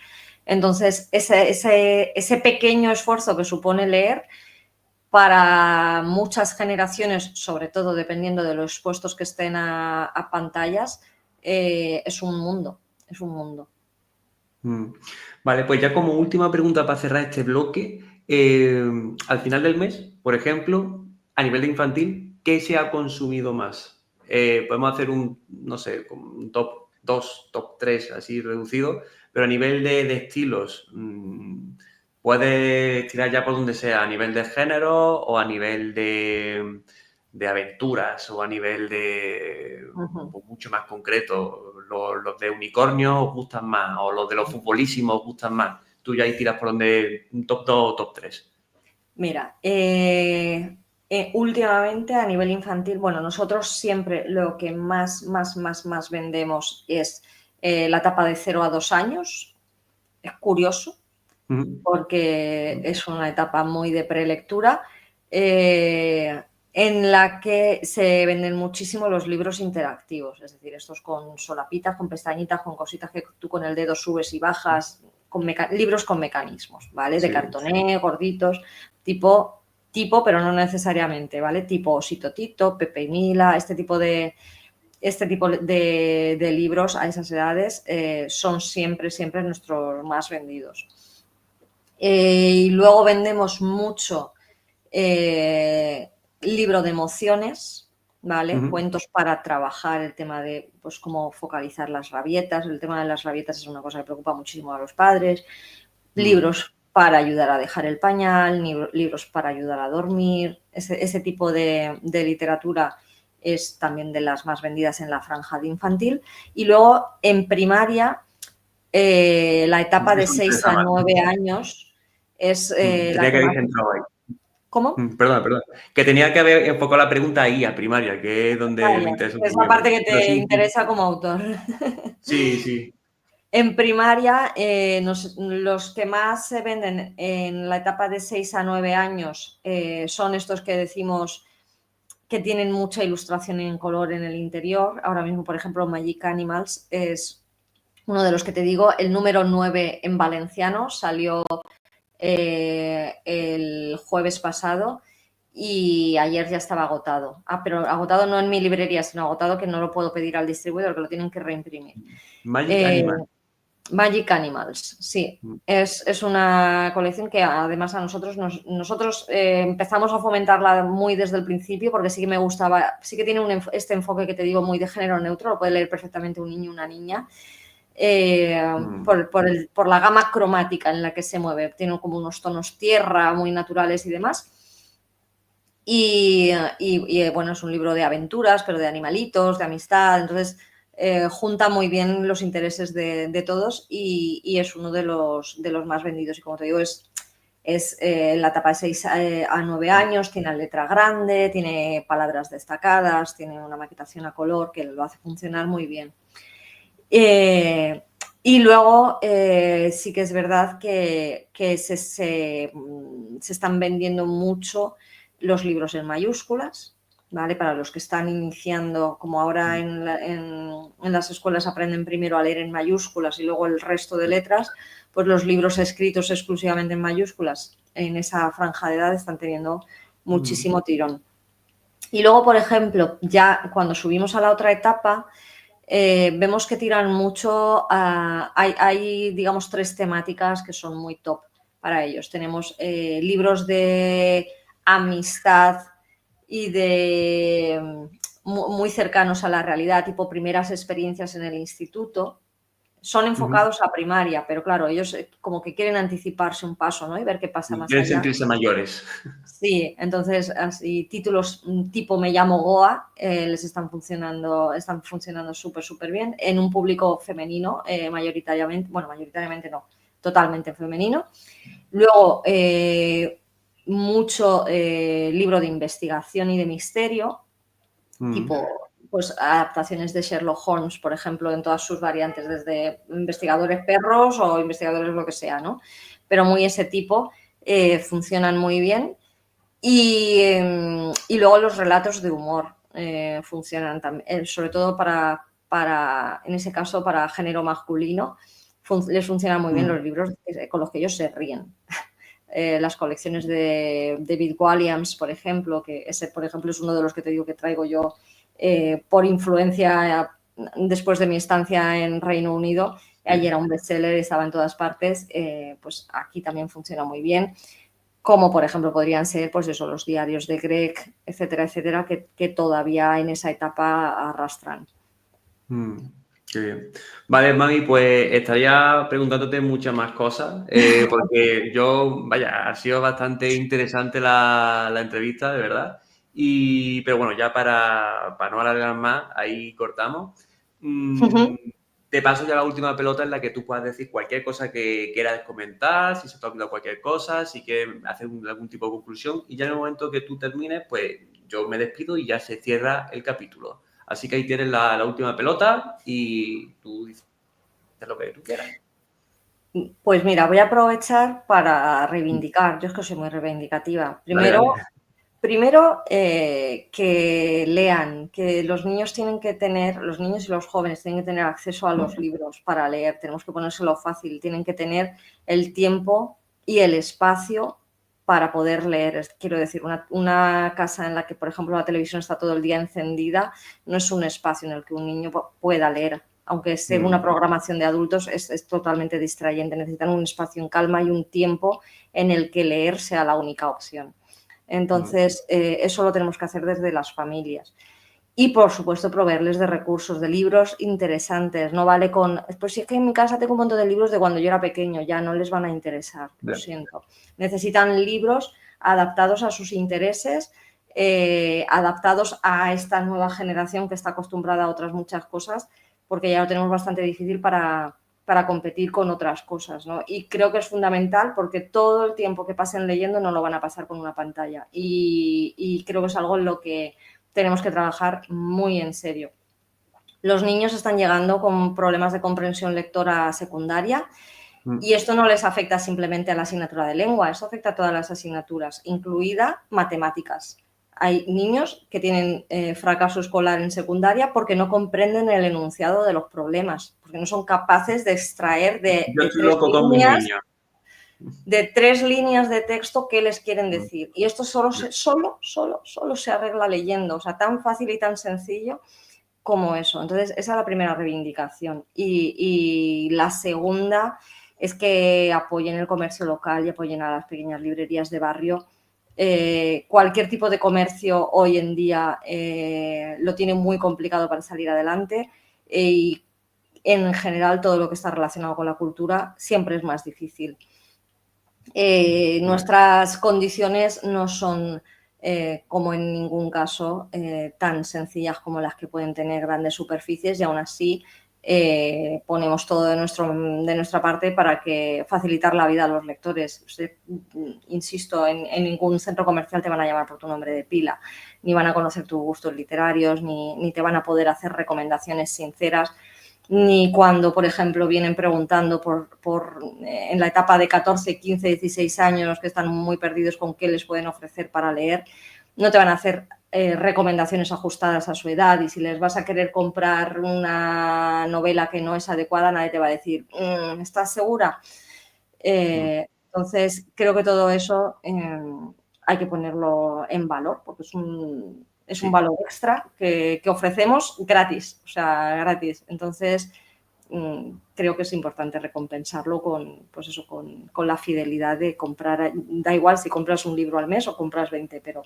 Entonces, ese pequeño esfuerzo que supone leer, para muchas generaciones, sobre todo dependiendo de los expuestos que estén a pantallas, es un mundo, es un mundo. Vale, pues ya como última pregunta para cerrar este bloque, al final del mes, por ejemplo, a nivel de infantil, ¿qué se ha consumido más? Podemos hacer no sé, un top 2, top 3 así reducido, pero a nivel de estilos, puedes tirar ya por donde sea, a nivel de género o a nivel de aventuras o a nivel de pues, mucho más concreto. Los de unicornio os gustan más o los de los futbolísimos os gustan más. Tú ya ahí tiras por donde un top 2 o top 3. Mira, últimamente a nivel infantil, bueno, nosotros siempre lo que más vendemos es la etapa de 0 a 2 años. Es curioso porque es una etapa muy de prelectura, en la que se venden muchísimo los libros interactivos, es decir, estos con solapitas, con pestañitas, con cositas que tú con el dedo subes y bajas, libros con mecanismos, ¿vale? De cartoné, gorditos, tipo, pero no necesariamente, ¿vale? Tipo Osito Tito, Pepe y Mila, este tipo de libros a esas edades son siempre nuestros más vendidos. Y luego vendemos mucho libro de emociones, ¿vale? Cuentos para trabajar el tema de pues cómo focalizar las rabietas. El tema de las rabietas es una cosa que preocupa muchísimo a los padres. Libros para ayudar a dejar el pañal, libros para ayudar a dormir. Ese tipo de literatura es también de las más vendidas en la franja de infantil. Y luego en primaria, la etapa de 6 a 9 años es la que más... ¿Cómo? Perdona. Que tenía que haber enfocado la pregunta ahí, a primaria, que es donde me interesa un Es poco. la parte que te interesa como autor. Sí. En primaria, los que más se venden en la etapa de 6 a 9 años son estos que decimos que tienen mucha ilustración en color en el interior. Ahora mismo, por ejemplo, Magic Animals es uno de los que te digo. El número 9 en valenciano salió el jueves pasado y ayer ya estaba agotado. Pero agotado no en mi librería, sino agotado que no lo puedo pedir al distribuidor, que lo tienen que reimprimir. Magic Animals, sí. Es una colección que además a nosotros empezamos a fomentarla muy desde el principio, porque sí que me gustaba, sí que tiene este enfoque que te digo muy de género neutro, lo puede leer perfectamente un niño y una niña. Por la gama cromática en la que se mueve. Tiene como unos tonos tierra muy naturales y demás. Y bueno, es un libro de aventuras, pero de animalitos, de amistad. Entonces, junta muy bien los intereses de todos y es uno de los más vendidos. Y como te digo, es la etapa de 6 a 9 años, tiene la letra grande, tiene palabras destacadas, tiene una maquetación a color que lo hace funcionar muy bien. Y luego sí que es verdad que se están vendiendo mucho los libros en mayúsculas, ¿vale? Para los que están iniciando, como ahora en las escuelas aprenden primero a leer en mayúsculas y luego el resto de letras, pues los libros escritos exclusivamente en mayúsculas en esa franja de edad están teniendo muchísimo tirón. Y luego, por ejemplo, ya cuando subimos a la otra etapa, vemos que tiran mucho, hay, digamos, 3 temáticas que son muy top para ellos. Tenemos libros de amistad y de muy cercanos a la realidad, tipo primeras experiencias en el instituto. Son enfocados a primaria, pero claro, ellos como que quieren anticiparse un paso, ¿no? Y ver qué pasa más Quieren allá. sentirse mayores. Sí, entonces así títulos tipo Me llamo Goa les están funcionando súper bien en un público femenino mayoritariamente, bueno, mayoritariamente no, totalmente femenino. Luego, mucho libro de investigación y de misterio, tipo pues adaptaciones de Sherlock Holmes, por ejemplo, en todas sus variantes, desde investigadores perros o investigadores lo que sea, ¿no? Pero muy ese tipo, funcionan muy bien. Y luego los relatos de humor funcionan también, sobre todo en ese caso, para género masculino, les funcionan muy bien los libros con los que ellos se ríen. Las colecciones de David Walliams, por ejemplo, que ese, por ejemplo, es uno de los que te digo que traigo yo por influencia después de mi estancia en Reino Unido. Ayer era un bestseller, estaba en todas partes, pues aquí también funciona muy bien. Como, por ejemplo, podrían ser, pues eso, los diarios de Greg, etcétera, etcétera, que todavía en esa etapa arrastran. Qué bien. Vale, Mami, pues estaría preguntándote muchas más cosas, porque vaya, ha sido bastante interesante la entrevista, de verdad. Pero bueno, ya para no alargar más, ahí cortamos. Te paso ya la última pelota en la que tú puedas decir cualquier cosa que quieras comentar, si se te ha olvidado cualquier cosa, si quieres hacer algún tipo de conclusión. Y ya en el momento que tú termines, pues yo me despido y ya se cierra el capítulo. Así que ahí tienes la última pelota y tú dices lo que tú quieras. Pues mira, voy a aprovechar para reivindicar. Yo es que soy muy reivindicativa. Dale. Primero, que lean, que los niños y los jóvenes tienen que tener acceso a los libros para leer. Tenemos que ponérselo fácil. Tienen que tener el tiempo y el espacio para poder leer. Quiero decir, una casa en la que, por ejemplo, la televisión está todo el día encendida, no es un espacio en el que un niño pueda leer. Aunque sea una programación de adultos, es totalmente distrayente. Necesitan un espacio en calma y un tiempo en el que leer sea la única opción. Entonces, eso lo tenemos que hacer desde las familias. Y, por supuesto, proveerles de recursos, de libros interesantes. No vale pues si es que en mi casa tengo un montón de libros de cuando yo era pequeño, ya no les van a interesar, lo siento. Necesitan libros adaptados a sus intereses, adaptados a esta nueva generación que está acostumbrada a otras muchas cosas, porque ya lo tenemos bastante difícil para competir con otras cosas, ¿no? Y creo que es fundamental porque todo el tiempo que pasen leyendo no lo van a pasar con una pantalla. Y creo que es algo en lo que tenemos que trabajar muy en serio. Los niños están llegando con problemas de comprensión lectora secundaria y esto no les afecta simplemente a la asignatura de lengua, esto afecta a todas las asignaturas, incluida matemáticas. Hay niños que tienen fracaso escolar en secundaria porque no comprenden el enunciado de los problemas, porque no son capaces de extraer Yo estoy loco con mis niños. de 3 líneas de texto qué les quieren decir. Y esto solo se arregla leyendo, o sea, tan fácil y tan sencillo como eso. Entonces, esa es la primera reivindicación. Y la segunda es que apoyen el comercio local y apoyen a las pequeñas librerías de barrio. Cualquier tipo de comercio hoy en día lo tiene muy complicado para salir adelante y en general todo lo que está relacionado con la cultura siempre es más difícil. Nuestras condiciones no son, como en ningún caso, tan sencillas como las que pueden tener grandes superficies y aún así ponemos todo de nuestra parte para facilitar la vida a los lectores. Insisto, en ningún centro comercial te van a llamar por tu nombre de pila, ni van a conocer tus gustos literarios, ni te van a poder hacer recomendaciones sinceras, ni cuando, por ejemplo, vienen preguntando en la etapa de 14, 15, 16 años que están muy perdidos con qué les pueden ofrecer para leer, no te van a hacer recomendaciones ajustadas a su edad, y si les vas a querer comprar una novela que no es adecuada, nadie te va a decir, ¿estás segura? Entonces, creo que todo eso hay que ponerlo en valor, porque es un Sí. valor extra que ofrecemos gratis, o sea, gratis. Entonces, creo que es importante recompensarlo pues eso, con la fidelidad de comprar. Da igual si compras un libro al mes o compras 20, pero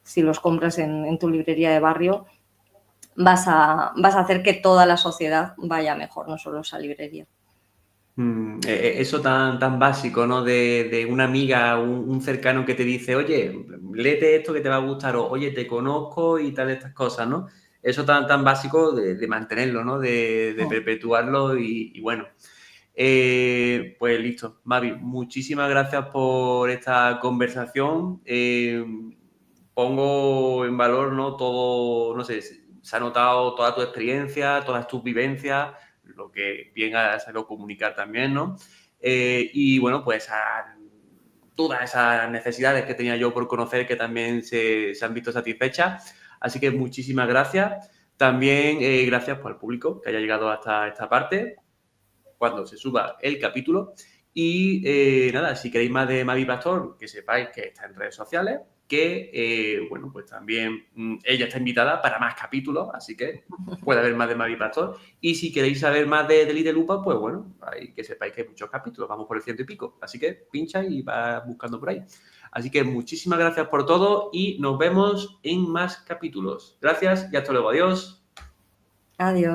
si los compras en tu librería de barrio, vas a hacer que toda la sociedad vaya mejor, no solo esa librería. Eso tan básico, ¿no? De una amiga, un cercano que te dice, oye, léete esto que te va a gustar, o oye, te conozco y tal, estas cosas, ¿no? Eso tan básico de mantenerlo, ¿no? De perpetuarlo y bueno. Pues listo, Mavi, muchísimas gracias por esta conversación. Pongo en valor, ¿no? Todo, no sé, se ha notado toda tu experiencia, todas tus vivencias, lo que bien has sabido comunicar también, ¿no? Y bueno, pues todas esas necesidades que tenía yo por conocer que también se han visto satisfechas. Así que muchísimas gracias. También gracias al público que haya llegado hasta esta parte, cuando se suba el capítulo. Y nada, si queréis más de Mavi Pastor, que sepáis que está en redes sociales, que bueno, pues también ella está invitada para más capítulos, así que puede haber más de Mavi Pastor. Y si queréis saber más de Delite Lupa, pues bueno, hay que sepáis que hay muchos capítulos, vamos por el 100 y pico, así que pincha y va buscando por ahí. Así que muchísimas gracias por todo y nos vemos en más capítulos. Gracias y hasta luego. Adiós. Adiós.